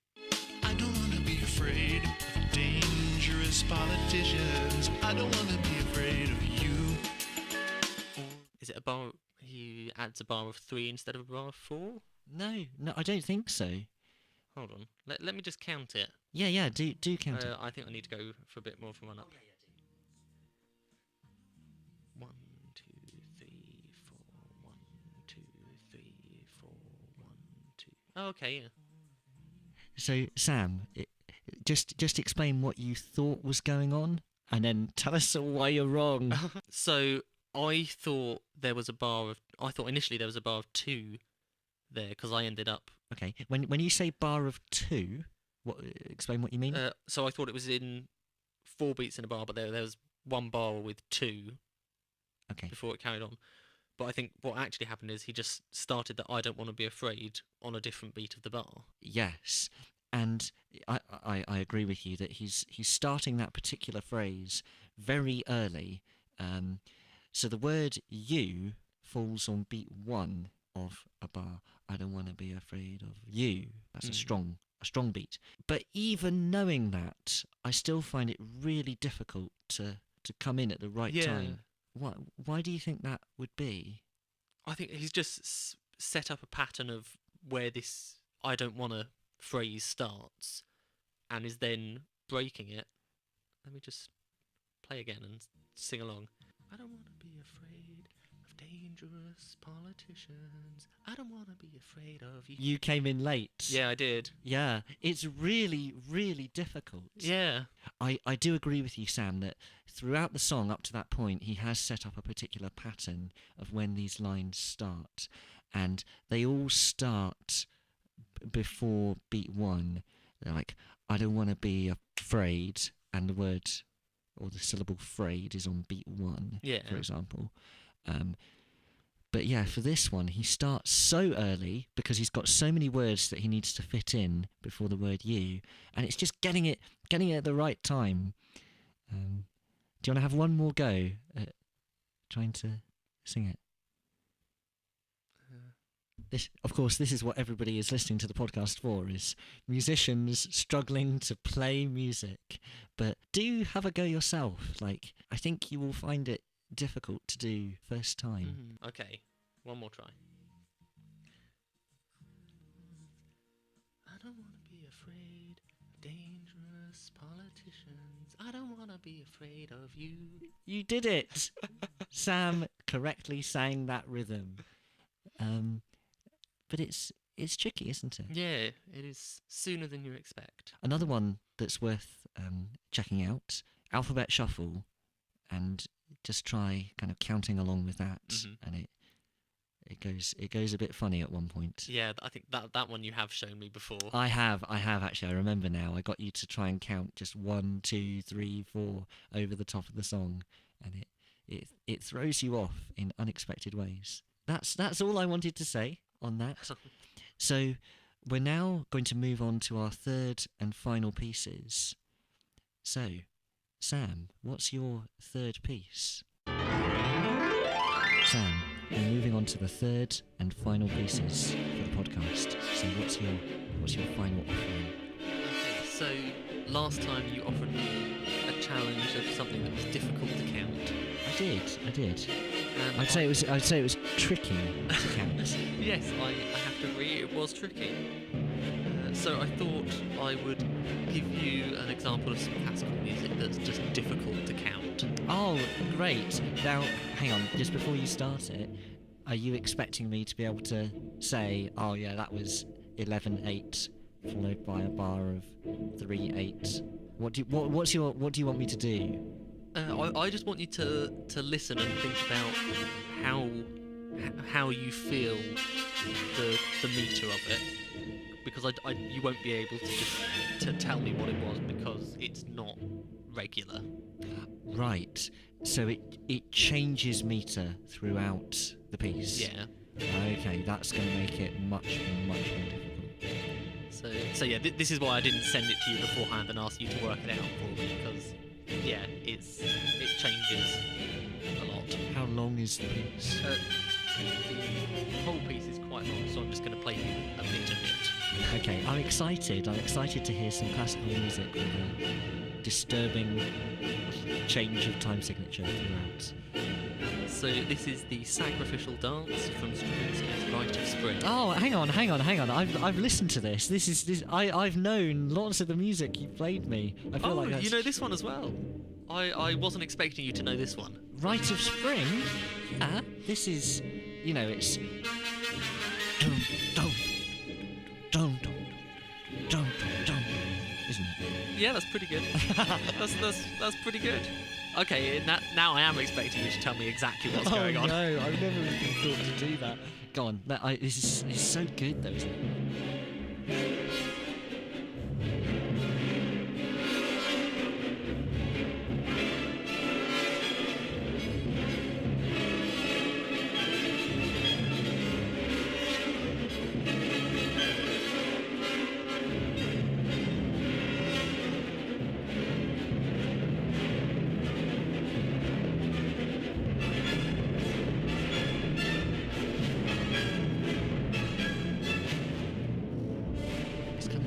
I don't want to be afraid of dangerous politicians. I don't want to be afraid of you. Is it a bar? He adds a bar of 3 instead of a bar of 4? No, I don't think so. Hold on. Let me just count it. Yeah, do count it. I think I need to go for a bit more of a run up. 1, 2, 3, 4. 1, 2, 3, 4. 1, 2. Oh, okay, yeah. So Sam, just explain what you thought was going on, and then tell us why you're wrong. So I thought initially there was a bar of 2 there, because I ended up. Okay, when you say bar of 2, explain what you mean. So I thought it was in 4 beats in a bar, but there was 1 bar with 2. Okay. Before it carried on. But I think what actually happened is he just started that I don't want to be afraid on a different beat of the bar. Yes, and I agree with you that he's starting that particular phrase very early. So the word you falls on beat 1 of a bar. I don't want to be afraid of you. That's a strong beat. But even knowing that, I still find it really difficult to come in at the right time. Why do you think that would be? I think he's just set up a pattern of where this I don't want to phrase starts and is then breaking it. Let me just play again and sing along. I don't want to be afraid of dangerous politicians. I don't want to be afraid of you. You came in late. Yeah, I did. Yeah, it's really, really difficult. Yeah. I do agree with you, Sam, that throughout the song up to that point, he has set up a particular pattern of when these lines start. And they all start before beat 1. They're like, I don't want to be afraid, and the word or the syllable "afraid" is on beat 1, for example. But yeah, for this one, he starts so early because he's got so many words that he needs to fit in before the word "you," and it's just getting it at the right time. Do you want to have one more go at trying to sing it? This is what everybody is listening to the podcast for, is musicians struggling to play music. But do have a go yourself. I think you will find it difficult to do first time. Okay, one more try. I don't want to be afraid of dangerous politicians. I don't want to be afraid of you. You did it! Sam correctly sang that rhythm. But it's tricky, isn't it? Yeah, it is sooner than you expect. Another one that's worth checking out, Alphabet Shuffle, and just try kind of counting along with that, and it goes a bit funny at one point. Yeah, I think that one you have shown me before. I have actually. I remember now. I got you to try and count just 1, 2, 3, 4 over the top of the song, and it throws you off in unexpected ways. That's all I wanted to say on that. So we're now going to move on to our third and final pieces. So, Sam, what's your third piece? Sam, we're moving on to the third and final pieces for the podcast. So what's your final offering? Okay, so last time you offered me a challenge of something that was difficult to count. I did. And I'd say it was tricky to count. Yes, I have to agree, it was tricky. So I thought I would give you an example of some classical music that's just difficult to count. Oh, great. Now, hang on, just before you start it, are you expecting me to be able to say, oh yeah, that was 11/8 followed by a bar of 3/8? What do you want me to do? I just want you to listen and think about how you feel the meter of it, because you won't be able to tell me what it was because it's not regular. Right. So it changes meter throughout the piece. Yeah. Okay, that's going to make it much more difficult. So yeah, this is why I didn't send it to you beforehand and ask you to work it out for me, because yeah, it changes a lot. How long is the piece? The whole piece is quite long, so I'm just going to play you a bit of it. Okay, I'm excited to hear some classical music with a disturbing change of time signature throughout. So this is the Sacrificial Dance from Stravinsky's Rite of Spring. Oh, hang on. I've listened to this. I've known lots of the music you played me. I feel like that's... you know this one as well. I wasn't expecting you to know this one. Rite of Spring? Yeah, this is, it's... Dum, isn't it? Yeah, that's pretty good. that's pretty good. Okay, now I am expecting you to tell me exactly what's going on. Oh no, I've never even thought to do that. Go on, this is so good though, isn't it?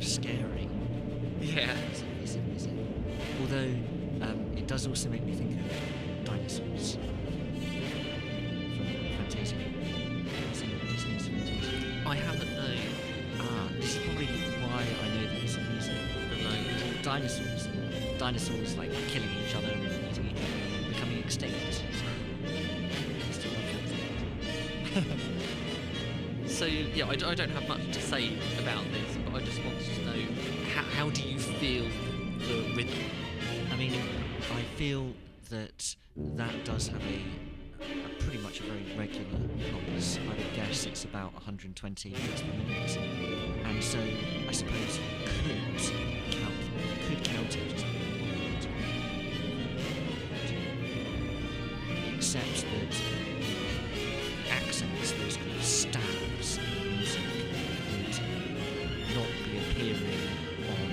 Scary. Yeah. Is it? Although, it does also make me think of dinosaurs from Fantasia. Disney's Fantasia. I haven't known. This is probably why I know that it's music. Like Dinosaurs. Dinosaurs like killing each other and eating each other, becoming extinct. Still love that. So yeah, I don't have much to say about this, but I just wanted to know how do you feel the rhythm? I mean, I feel that does have a pretty much a very regular pulse. I would guess it's about 120 beats per minute, and so I suppose you could count it just except that accents, those kind of stabs in music, would not be appearing on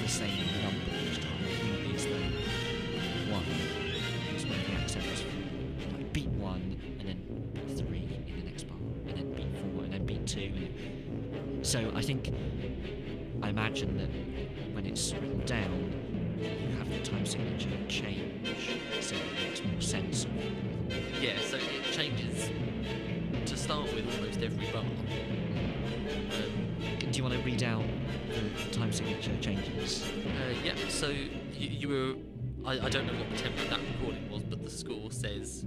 the same number each time. Maybe it's the one. It's where the accent is like beat 1 and then beat 3 in the next bar, and then beat 4 and then beat 2. So I imagine that when it's written down, you have the time signature change, so it makes more sense. Yeah, so it changes to start with almost every bar. Do you want to read out the time signature changes? Yeah, so you were... I don't know what the tempo of that recording was, but the score says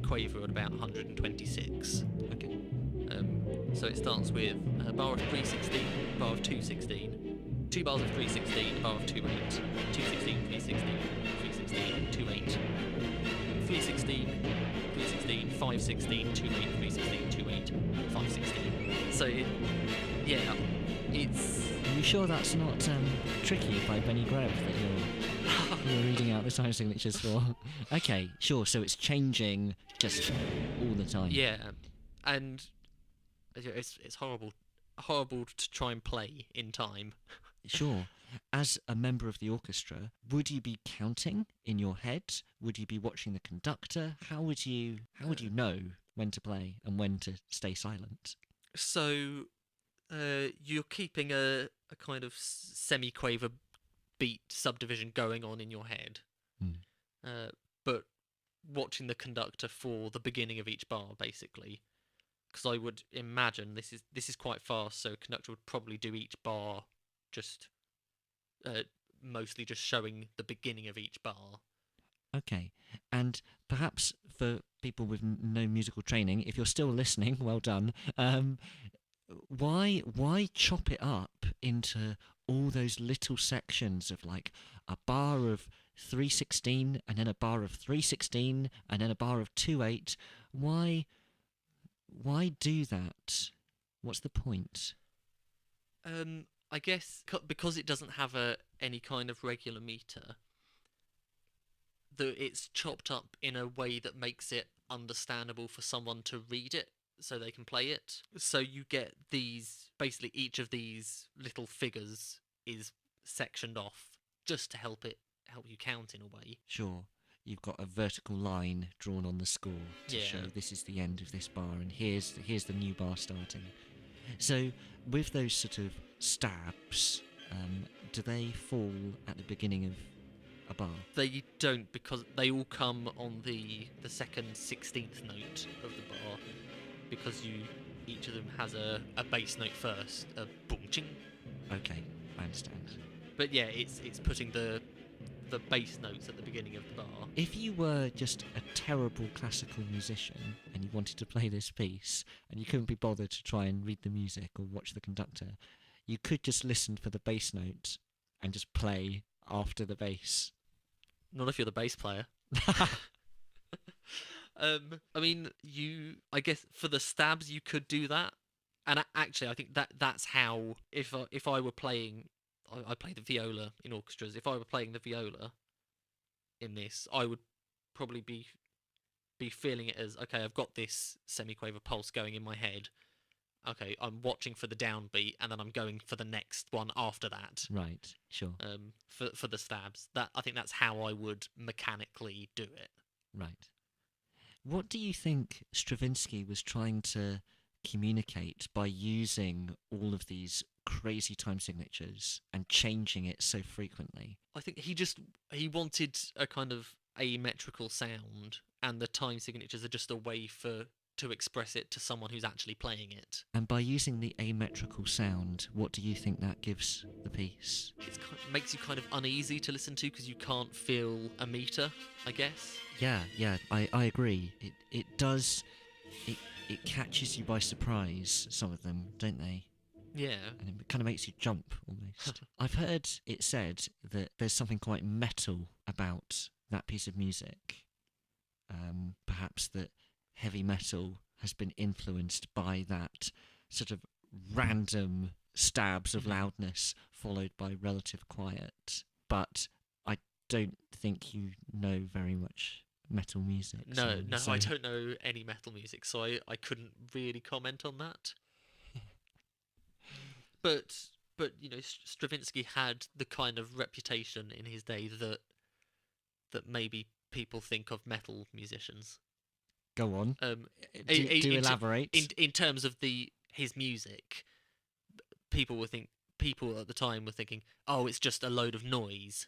quaver at about 126. Okay. So it starts with a bar of 316, bar of 216, 2 bars of 316, a bar of 28, 216, 316, 316, 28, 316, 316, 516, 28, 316, 28, 516. So it's... Are you sure that's not Tricky by Benny Greb that you're reading out the time signatures for? Okay, sure, so it's changing just all the time. Yeah, and it's horrible to try and play in time. Sure. As a member of the orchestra, would you be counting in your head? Would you be watching the conductor? How would you know when to play and when to stay silent? So you're keeping a kind of semi-quaver beat subdivision going on in your head, but watching the conductor for the beginning of each bar, basically. because I would imagine this is quite fast, so a conductor would probably do each bar just mostly just showing the beginning of each bar. Okay, and perhaps for people with no musical training, if you're still listening, well done. Why chop it up into all those little sections of like a bar of 3/16 and then a bar of 3/16 and then a bar of 2/8? Why do that? What's the point? I guess because it doesn't have any kind of regular meter, it's chopped up in a way that makes it understandable for someone to read it so they can play it. So you get basically each of these little figures is sectioned off just to help you count in a way. Sure, you've got a vertical line drawn on the score to show this is the end of this bar and here's the new bar starting. So with those sort of stabs, do they fall at the beginning of a bar? They don't, because they all come on the second 16th note of the bar, because each of them has a bass note first, a boom ching. Okay, I understand. But yeah, it's putting the bass notes at the beginning of the bar. If you were just a terrible classical musician and you wanted to play this piece and you couldn't be bothered to try and read the music or watch the conductor, you could just listen for the bass note and just play after the bass. Not if you're the bass player. I mean, I guess for the stabs you could do that, and actually I think that's how, if I were playing, I play the viola in orchestras. If I were playing the viola in this, I would probably be feeling it as, okay, I've got this semiquaver pulse going in my head. Okay, I'm watching for the downbeat, and then I'm going for the next one after that. Right, sure. For the stabs, I think that's how I would mechanically do it. Right. What do you think Stravinsky was trying to communicate by using all of these crazy time signatures and changing it so frequently? I think he wanted a kind of asymmetrical sound, and the time signatures are just a way to express it to someone who's actually playing it. And by using the asymmetrical sound, what do you think that gives the piece? It makes you kind of uneasy to listen to because you can't feel a meter, I guess. Yeah, I agree. It does. It catches you by surprise, some of them, don't they? Yeah. And it kind of makes you jump, almost. I've heard it said that there's something quite metal about that piece of music. Perhaps that heavy metal has been influenced by that sort of random stabs of loudness followed by relative quiet. But I don't think you know very much metal music. No, I don't know any metal music, so I couldn't really comment on that. But Stravinsky had the kind of reputation in his day that maybe people think of metal musicians. Go on. Do elaborate. In terms of his music, people at the time were thinking, oh, it's just a load of noise.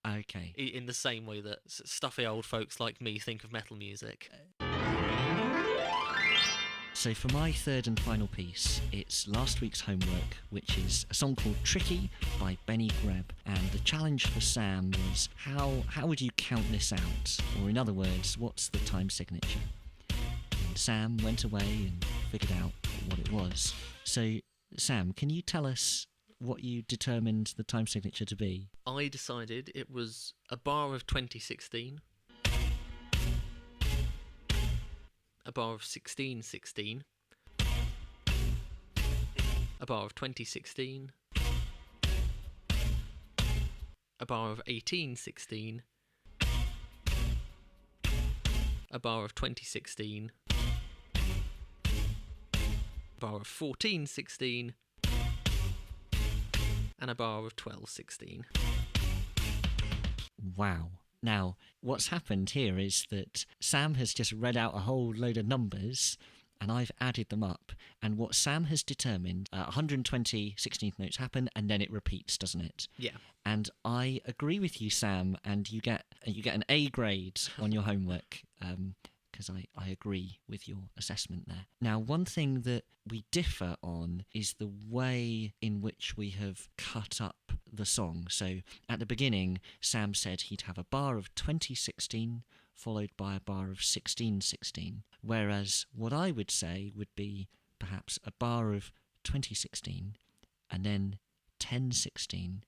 Okay. In the same way that stuffy old folks like me think of metal music. So for my third and final piece, it's last week's homework, which is a song called Tricky by Benny Greb. And the challenge for Sam was, how would you count this out? Or in other words, what's the time signature? And Sam went away and figured out what it was. So Sam, can you tell us what you determined the time signature to be? I decided it was a bar of 2016, a bar of 1616, a bar of 2016, a bar of 1816, a bar of 2016, a bar of 1416, and a bar of 1216. Wow. Now, what's happened here is that Sam has just read out a whole load of numbers, and I've added them up. And what Sam has determined, 120 16th notes happen, and then it repeats, doesn't it? Yeah. And I agree with you, Sam, and you get an A grade on your homework, because I agree with your assessment there. Now, one thing that we differ on is the way in which we have cut up the song. So at the beginning, Sam said he'd have a bar of 2016 followed by a bar of 1616, whereas what I would say would be perhaps a bar of 2016 and then 1016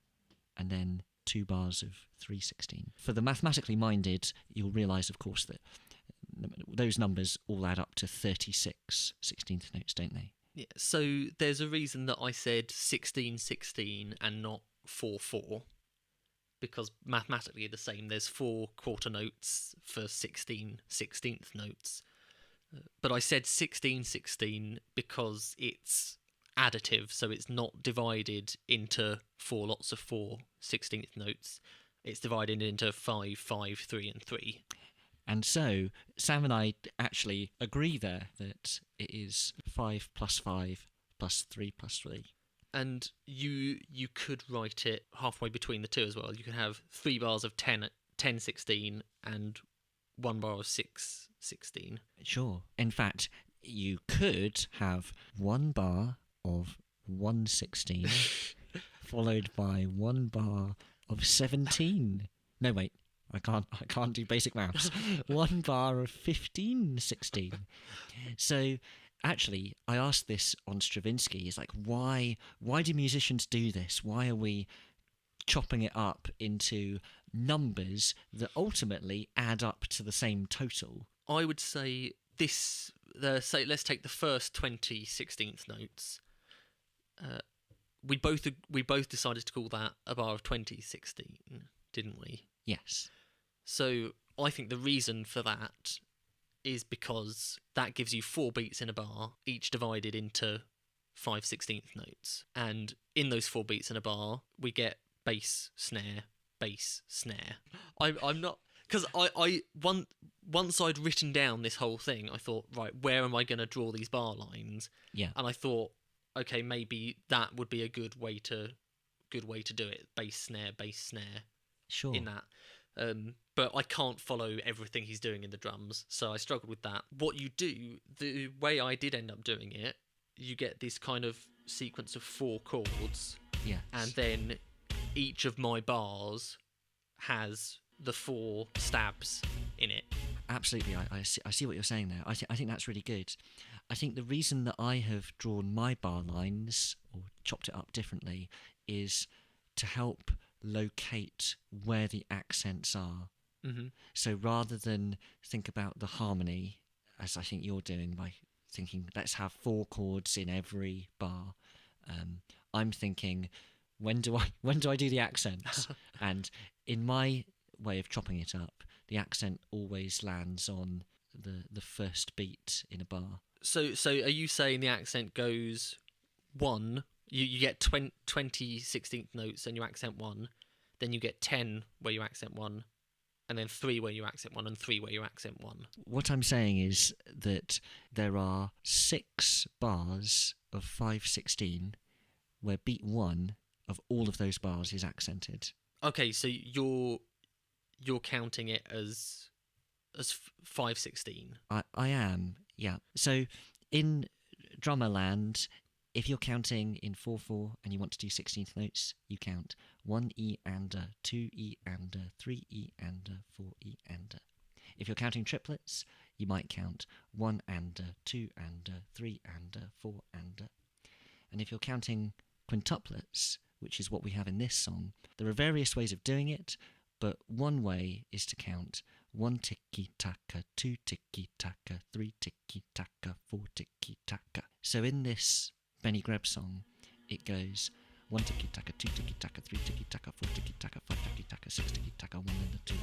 and then 2 bars of 316. For the mathematically minded, you'll realise, of course, that those numbers all add up to 36 16th notes, don't they? Yeah, so there's a reason that I said 1616 and not 4/4, because mathematically the same. There's 4 quarter notes for 16 16th notes. But I said 1616 because it's additive, so it's not divided into 4 lots of 4 16th notes. It's divided into 5, 5, 3 and 3. And so Sam and I actually agree there that it is 5 plus 5 plus 3 plus 3. And you could write it halfway between the two as well. You can have 3 bars of 10 16 and 1 bar of 6 16. Sure. In fact, you could have 1 bar of 116 followed by 1 bar of 17. No, wait. I can't do basic maths. 1 bar of 1516. So actually, I asked this on Stravinsky. It's like, why do musicians do this? Why are we chopping it up into numbers that ultimately add up to the same total? I would say this. Let's take the first 20 16th notes. We both decided to call that a bar of 2016, didn't we? Yes. So I think the reason for that is because that gives you 4 beats in a bar, each divided into 5 16th notes. And in those 4 beats in a bar, we get bass, snare, bass, snare. I'm not... Because once I'd written down this whole thing, I thought, right, where am I going to draw these bar lines? Yeah. And I thought, okay, maybe that would be a good way to do it. Bass, snare. Sure. In that. But I can't follow everything he's doing in the drums, so I struggled with that. What you do, the way I did end up doing it, you get this kind of sequence of 4 chords, Yes. and then each of my bars has the 4 stabs in it. Absolutely, I see what you're saying there. I think that's really good. I think the reason that I have drawn my bar lines, or chopped it up differently, is to help locate where the accents are. Mm-hmm. So rather than think about the harmony, as I think you're doing by thinking, let's have 4 chords in every bar, I'm thinking, when do I do the accents? And in my way of chopping it up, the accent always lands on the first beat in a bar. So are you saying the accent goes 1, you get 20 16th notes and you accent 1, then you get 10 where you accent 1, and then 3 where you accent 1, and 3 where you accent 1? What I'm saying is that there are 6 bars of 5/16 where beat 1 of all of those bars is accented. Okay, so you're counting it as 5/16. I am, yeah. So in Drummerland, if you're counting in 4/4 and you want to do 16th notes, you count 1 E and 2 E and 3 E and 4 E and. If you're counting triplets, you might count 1 and 2 and 3 and 4 and. And if you're counting quintuplets, which is what we have in this song, there are various ways of doing it, but one way is to count 1 tiki-taka, 2 tiki-taka, 3 tiki-taka, 4 tiki-taka. So in this Benny Greb song, it goes 1 tiki-taka, 2 tiki-taka, 3 tiki-taka, 4 tiki-taka, 5 tiki-taka, 6 tiki-taka, 1 and 2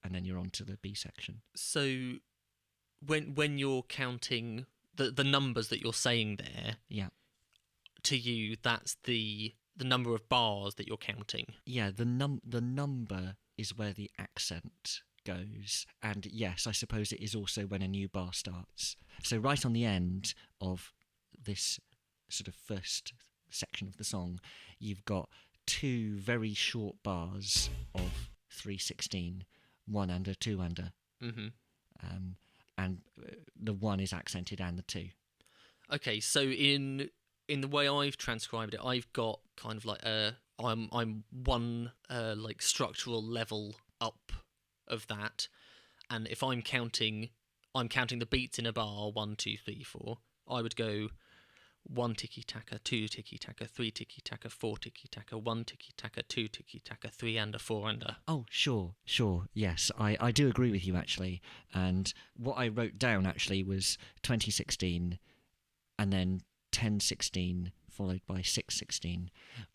and then you're on to the B section. So when you're counting the numbers that you're saying there, yeah, to you that's the number of bars that you're counting. Yeah, the number is where the accent goes, and yes, I suppose it is also when a new bar starts. So right on the end of this sort of first section of the song, you've got 2 very short bars of 3/16, 1 and 2 and. Mm-hmm. the one is accented and the two. Okay, so in the way I've transcribed it, I've got kind of like I'm one like structural level up of that, and if I'm counting the beats in a bar 1, 2, 3, 4. I would go 1 tiki taka, 2 tiki taka, 3 tiki taka, 4 tiki taka, 1 tiki taka, 2 tiki taka, 3 and a 4 and a. Oh, sure. Yes, I do agree with you actually. And what I wrote down actually was 2016, and then 10/16 followed by 6/16.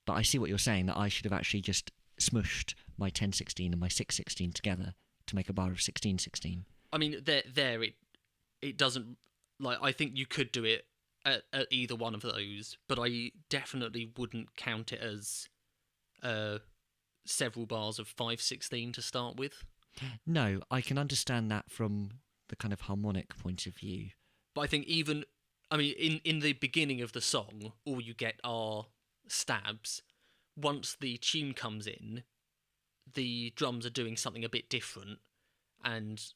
But I see what you're saying, that I should have actually just smushed my 10/16 and my 6/16 together to make a bar of 16/16. I mean, it doesn't, like, I think you could do it at either one of those, but I definitely wouldn't count it as several bars of 5/16 to start with. No, I can understand that from the kind of harmonic point of view. But I think in the beginning of the song, all you get are stabs. Once the tune comes in, the drums are doing something a bit different, and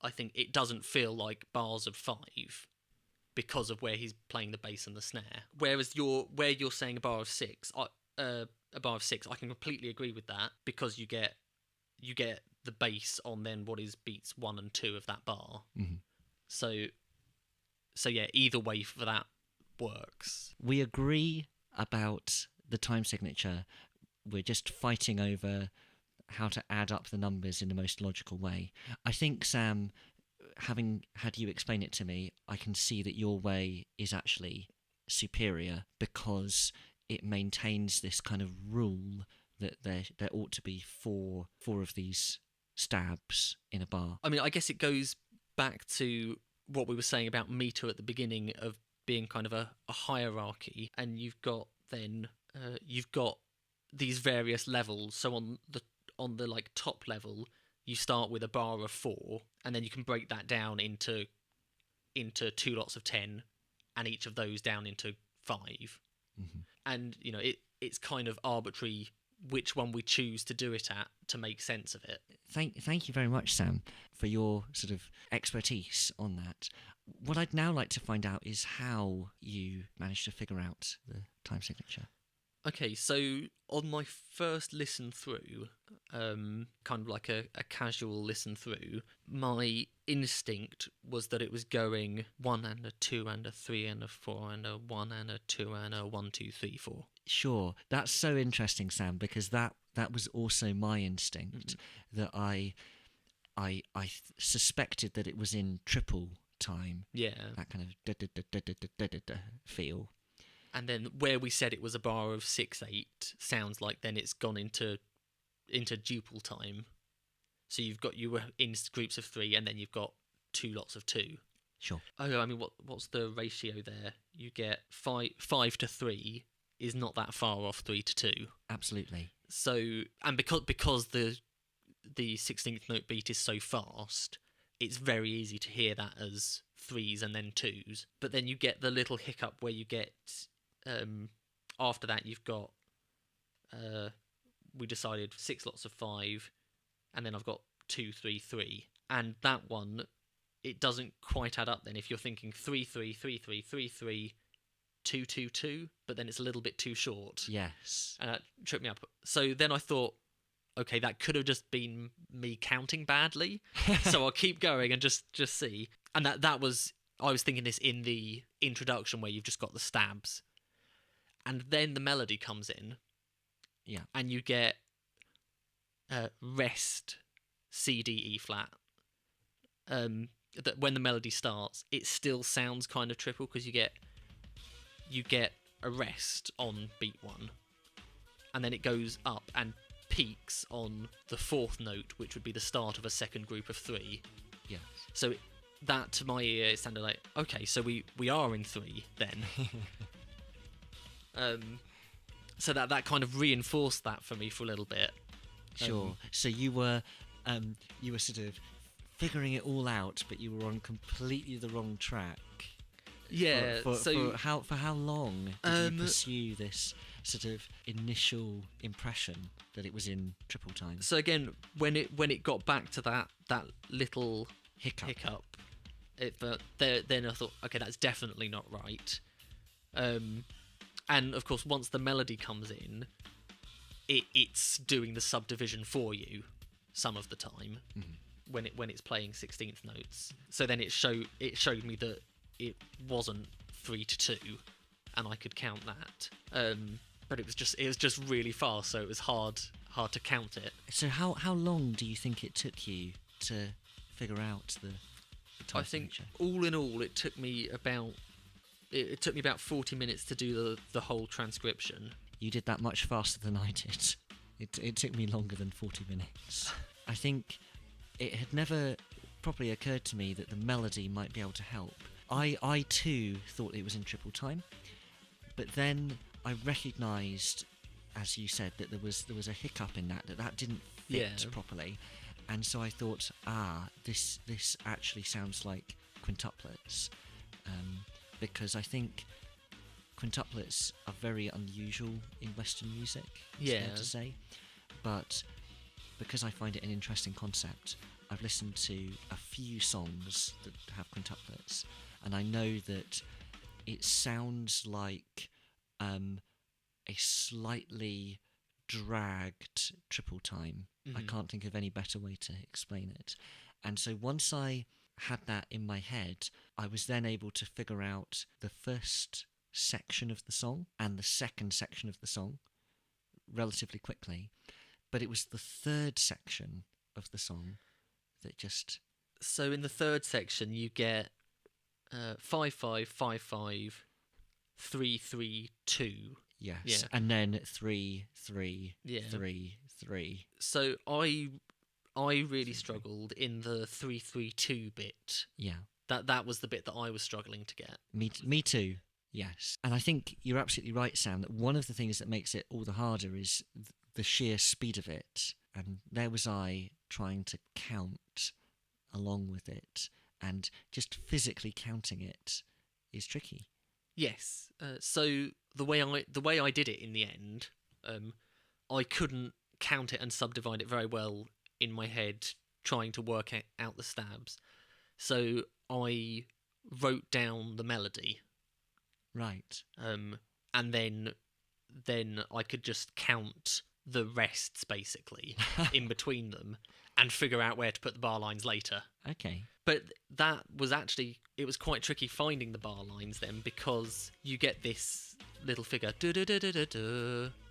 I think it doesn't feel like bars of 5 because of where he's playing the bass and the snare. Whereas where you're saying a bar of 6, I can completely agree with that, because you get the bass on then what is beats 1 and 2 of that bar. Mm-hmm. So yeah, either way for that works. We agree about the time signature. We're just fighting over how to add up the numbers in the most logical way. I think, Sam, having had you explain it to me, I can see that your way is actually superior, because it maintains this kind of rule that there ought to be four of these stabs in a bar. I mean, I guess it goes back to what we were saying about meter at the beginning, of being kind of a hierarchy, and you've got these various levels. So on the like top level, you start with a bar of 4, and then you can break that down into 2 lots of 10, and each of those down into 5. Mm-hmm. And it's kind of arbitrary which one we choose to do it at to make sense of it. Thank you very much, Sam, for your sort of expertise on that. What I'd now like to find out is how you managed to figure out the time signature. Okay, so on my first listen through, kind of like a casual listen through, my instinct was that it was going 1 and a 2 and a 3 and a 4 and a 1 and a 2 and a 1, 2, 3, 4. Sure, that's so interesting, Sam, because that was also my instinct. Mm-hmm. That I suspected that it was in triple time. Yeah, that kind of feel. And then where we said it was a bar of 6/8 sounds like then it's gone into duple time. So you were in groups of 3, and then you've got 2 lots of 2. Sure. Oh, I mean, what's the ratio there? You get 5 to 3 is not that far off 3 to 2. Absolutely. So, and because the 16th note beat is so fast, it's very easy to hear that as 3s and then 2s. But then you get the little hiccup where you get, after that you've got, we decided 6 lots of 5, and then I've got 2, 3, 3. And that one, it doesn't quite add up then if you're thinking 3, 3, 3, 3, 3, 3, 2, 2, 2, but then it's a little bit too short. Yes. And that tripped me up. So then I thought, okay, that could have just been me counting badly. So I'll keep going and just see. And that was, I was thinking this in the introduction where you've just got the stabs. And then the melody comes in. Yeah. And you get rest, C, D, E flat. That when the melody starts, it still sounds kind of triple, because you get a rest on beat 1. And then it goes up and peaks on the 4th note, which would be the start of a second group of 3. Yes. So that, to my ear, it sounded like, okay, so we are in 3 then. So that kind of reinforced that for me for a little bit. Sure. So you were sort of figuring it all out, but you were on completely the wrong track. Yeah. For how long did you pursue this sort of initial impression that it was in triple time? So again, when it got back to that little hiccup, But then I thought, okay, that's definitely not right. And of course, once the melody comes in, it's doing the subdivision for you some of the time when it's playing 16th notes. So then it showed me that it wasn't 3-2, and I could count that. But it was just really fast, so it was hard to count it. So how long do you think it took you to figure out the time I think signature? all in all, it took me about 40 minutes to do the whole transcription. You did that much faster than I did. It took me longer than 40 minutes. I think it had never properly occurred to me that the melody might be able to help. I too thought it was in triple time, but then I recognised, as you said, that there was a hiccup in that didn't fit properly, and so I thought, this actually sounds like quintuplets, because I think quintuplets are very unusual in Western music, it's fair to say, but because I find it an interesting concept, I've listened to a few songs that have quintuplets, and I know that it sounds like a slightly dragged triple time. I can't think of any better way to explain it. And so once I had that in my head, I was then able to figure out the first section of the song and the second section of the song relatively quickly. But it was the third section of the song that just... So in the third section, you get 5-5, 5-5, 3-3-2. Yes, Yeah. And then 3-3-3-3. So I really struggled in the 3-3-2 bit. Yeah. That was the bit that I was struggling to get. Me too. Yes. And I think you're absolutely right, Sam, that one of the things that makes it all the harder is the sheer speed of it. And there was I trying to count along with it, and just physically counting it is tricky. Yes. So the way I did it in the end, I couldn't count it and subdivide it very well in my head, trying to work out the stabs. So I wrote down the melody. Right. And then I could just count the rests basically in between them and figure out where to put the bar lines later. Okay. But that was it was quite tricky finding the bar lines then, because you get this little figure,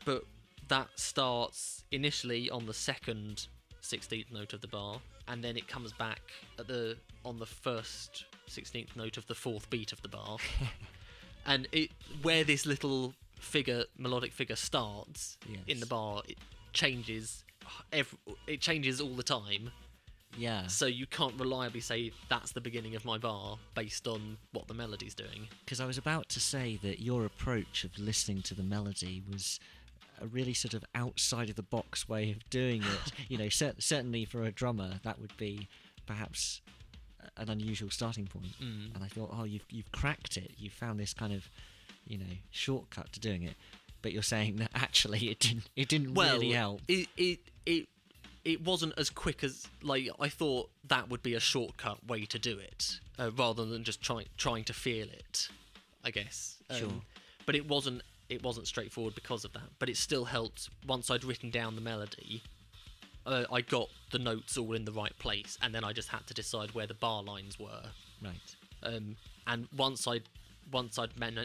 but that starts initially on the second 16th note of the bar, and then it comes back on the first 16th note of the fourth beat of the bar. And where this little melodic figure starts in the bar, it changes all the time. Yeah. So you can't reliably say that's the beginning of my bar based on what the melody's doing. Because I was about to say that your approach of listening to the melody was a really sort of outside of the box way of doing it. You know, certainly for a drummer, that would be perhaps an unusual starting point. And I thought, you've cracked it. You found this kind of, shortcut to doing it. But you're saying that actually it didn't really help. It wasn't as quick as, I thought that would be a shortcut way to do it, rather than just trying to feel it, I guess. Sure. But it wasn't straightforward because of that. But it still helped. Once I'd written down the melody, I got the notes all in the right place, and then I just had to decide where the bar lines were. Right. And once I'd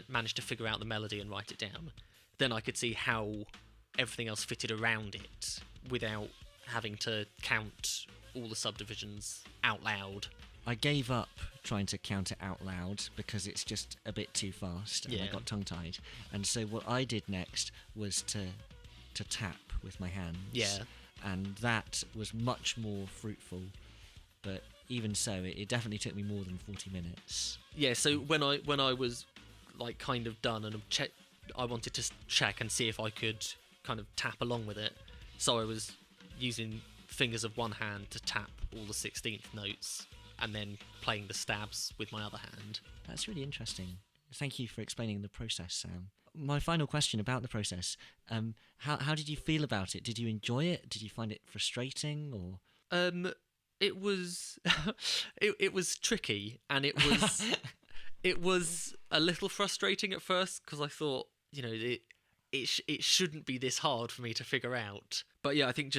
managed to figure out the melody and write it down, then I could see how everything else fitted around it without having to count all the subdivisions out loud. I gave up trying to count it out loud because it's just a bit too fast, and I got tongue-tied. And so what I did next was to tap with my hands. Yeah. And that was much more fruitful, but even so, it definitely took me more than 40 minutes. Yeah, so when I was kind of done and I wanted to check and see if I could kind of tap along with it. So I was using fingers of one hand to tap all the 16th notes and then playing the stabs with my other hand. That's really interesting. Thank you for explaining the process, Sam. My final question about the process, how did you feel about it? Did you enjoy it? Did you find it frustrating? Or it was it was tricky, and it was a little frustrating at first because I thought, it shouldn't be this hard for me to figure out. But yeah, I think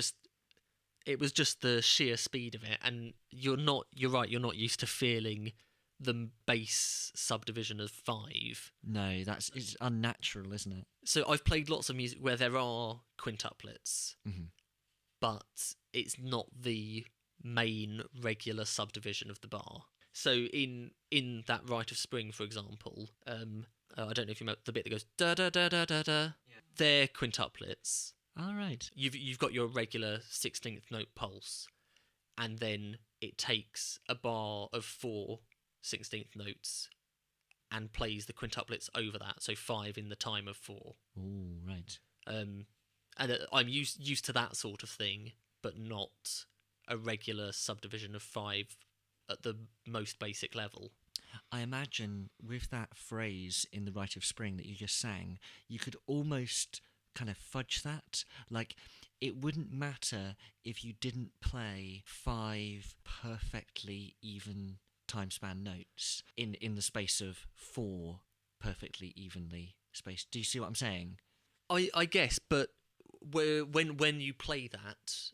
it was just the sheer speed of it, and you're right, you're not used to feeling the bass subdivision of 5. No, it's unnatural, isn't it? So I've played lots of music where there are quintuplets, but it's not the main regular subdivision of the bar. So in that Rite of Spring, for example, I don't know if you remember the bit that goes da da da da da da. Yeah. They're quintuplets. All right. You've got your regular 16th note pulse, and then it takes a bar of 4 16th notes and plays the quintuplets over that, so 5 in the time of 4. Oh, right. And I'm used to that sort of thing, but not a regular subdivision of 5 at the most basic level. I imagine with that phrase in the Rite of Spring that you just sang, you could almost kind of fudge that. Like, it wouldn't matter if you didn't play 5 perfectly even time span notes in the space of 4 perfectly evenly spaced. Do you see what I'm saying? I guess, but when you play that,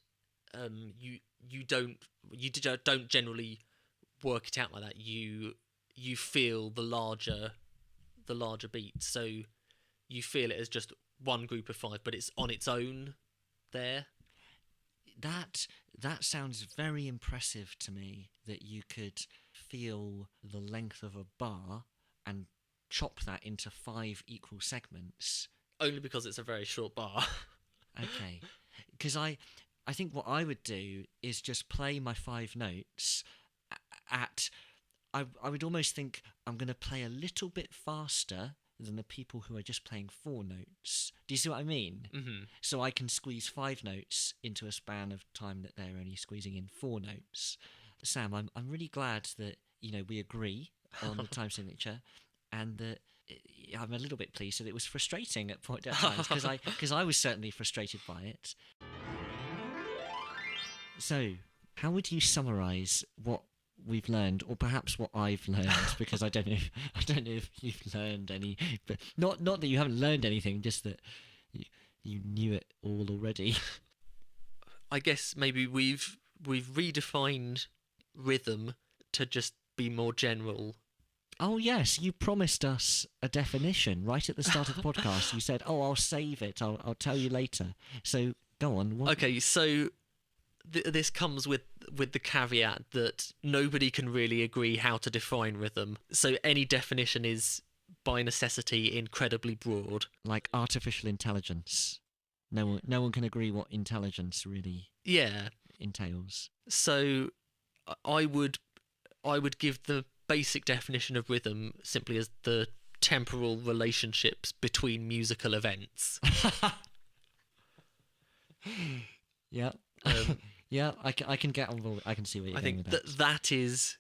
you don't generally work it out like that. You feel the larger beat, so you feel it as just one group of 5, but it's on its own there. That sounds very impressive to me, that you could feel the length of a bar and chop that into 5 equal segments. Only because it's a very short bar. Okay. Because I think what I would do is just play my 5 notes at... I would almost think I'm going to play a little bit faster than the people who are just playing 4 notes. Do you see what I mean? Mm-hmm. So I can squeeze 5 notes into a span of time that they're only squeezing in 4 notes. Sam, I'm really glad that we agree on the time signature, and that I'm a little bit pleased that it was frustrating at times because I was certainly frustrated by it. So, how would you summarise what we've learned, or perhaps what I've learned? Because I don't know if you've learned any, but not that you haven't learned anything, just that you knew it all already. I guess maybe we've redefined rhythm to just be more general. Oh yes, you promised us a definition right at the start of the podcast. You said, "Oh, I'll save it. I'll tell you later." So go on. Okay, so this comes with the caveat that nobody can really agree how to define rhythm. So any definition is by necessity incredibly broad. Like artificial intelligence. No one can agree what intelligence really entails. So I would give the basic definition of rhythm simply as the temporal relationships between musical events. Yeah. Yeah, I can get on board. I can see where you're going with that. I think that is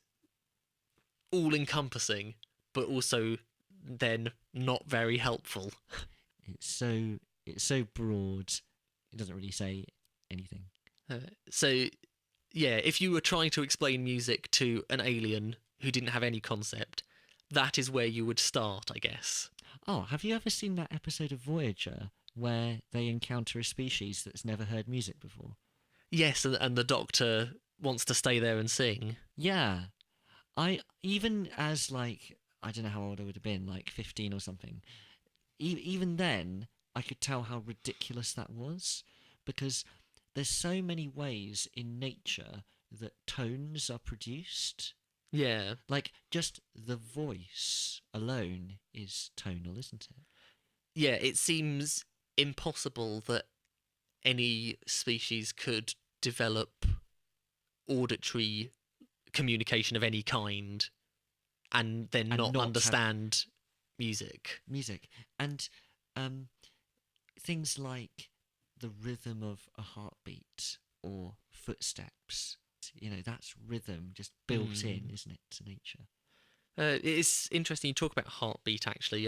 all-encompassing, but also then not very helpful. It's so broad, it doesn't really say anything. So, yeah, if you were trying to explain music to an alien who didn't have any concept, that is where you would start, I guess. Oh, have you ever seen that episode of Voyager where they encounter a species that's never heard music before? Yes, and the Doctor wants to stay there and sing. Yeah. Even as, like, I don't know how old I would have been, like 15 or something, even then, I could tell how ridiculous that was, because there's so many ways in nature that tones are produced. Yeah. Like, just the voice alone is tonal, isn't it? Yeah, it seems impossible that any species could develop auditory communication of any kind and then not understand music. And things like the rhythm of a heartbeat or footsteps, that's rhythm just built in, isn't it, to nature? It's interesting you talk about heartbeat, actually.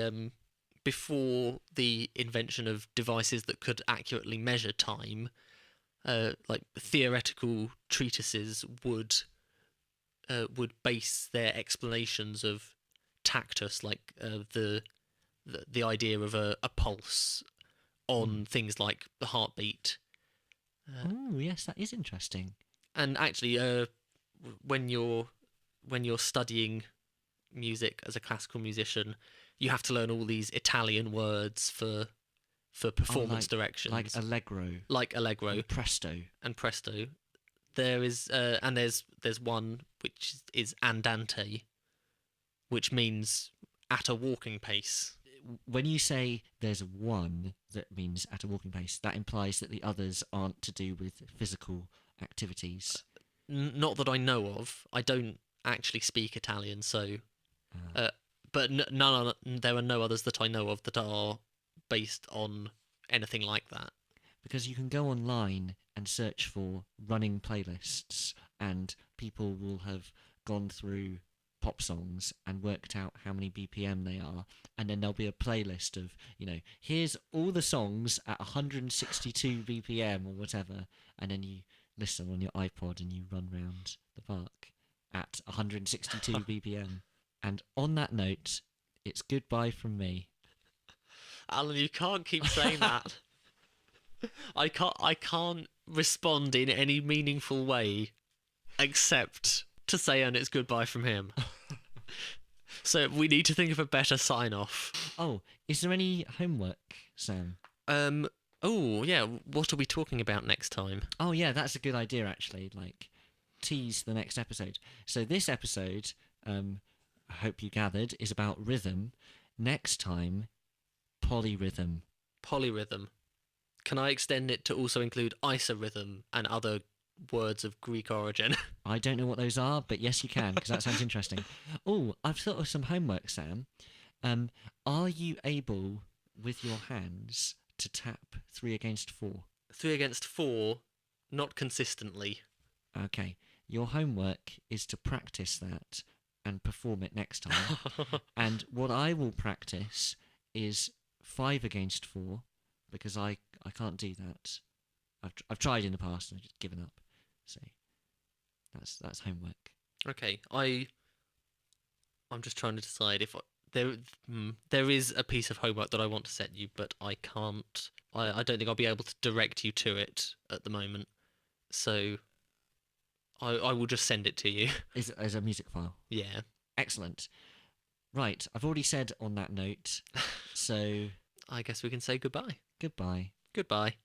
Before the invention of devices that could accurately measure time, like theoretical treatises would base their explanations of tactus, like the idea of a pulse, on things like the heartbeat. Oh, yes, that is interesting. And actually, when you're studying music as a classical musician, you have to learn all these Italian words for performance directions, like allegro, and presto. There is and there's one which is andante, which means at a walking pace. When you say there's one that means at a walking pace, that implies that the others aren't to do with physical activities. Not that I know of. I don't actually speak Italian, so. But there are no others that I know of that are based on anything like that. Because you can go online and search for running playlists, and people will have gone through pop songs and worked out how many BPM they are, and then there'll be a playlist of, here's all the songs at 162 BPM or whatever, and then you listen on your iPod and you run round the park at 162 BPM. And on that note, it's goodbye from me. Alan, you can't keep saying that. I can't respond in any meaningful way except to say, and it's goodbye from him. So we need to think of a better sign-off. Oh, is there any homework, Sam? Oh, yeah, what are we talking about next time? Oh, yeah, that's a good idea, actually. Tease the next episode. So this episode, I hope you gathered, is about rhythm. Next time, polyrhythm. Polyrhythm. Can I extend it to also include isorhythm and other words of Greek origin? I don't know what those are, but yes, you can, because that sounds interesting. Oh, I've thought of some homework, Sam. Are you able, with your hands, to tap 3 against 4? 3 against 4, not consistently. Okay. Your homework is to practice that and perform it next time. And what I will practice is 5 against 4, because I can't do that. I've tried in the past and I've just given up. So that's homework. Okay, I'm just trying to decide if there is a piece of homework that I want to set you, but I can't. I don't think I'll be able to direct you to it at the moment. So I will just send it to you. As a music file? Yeah. Excellent. Right, I've already said on that note, so... I guess we can say goodbye. Goodbye. Goodbye.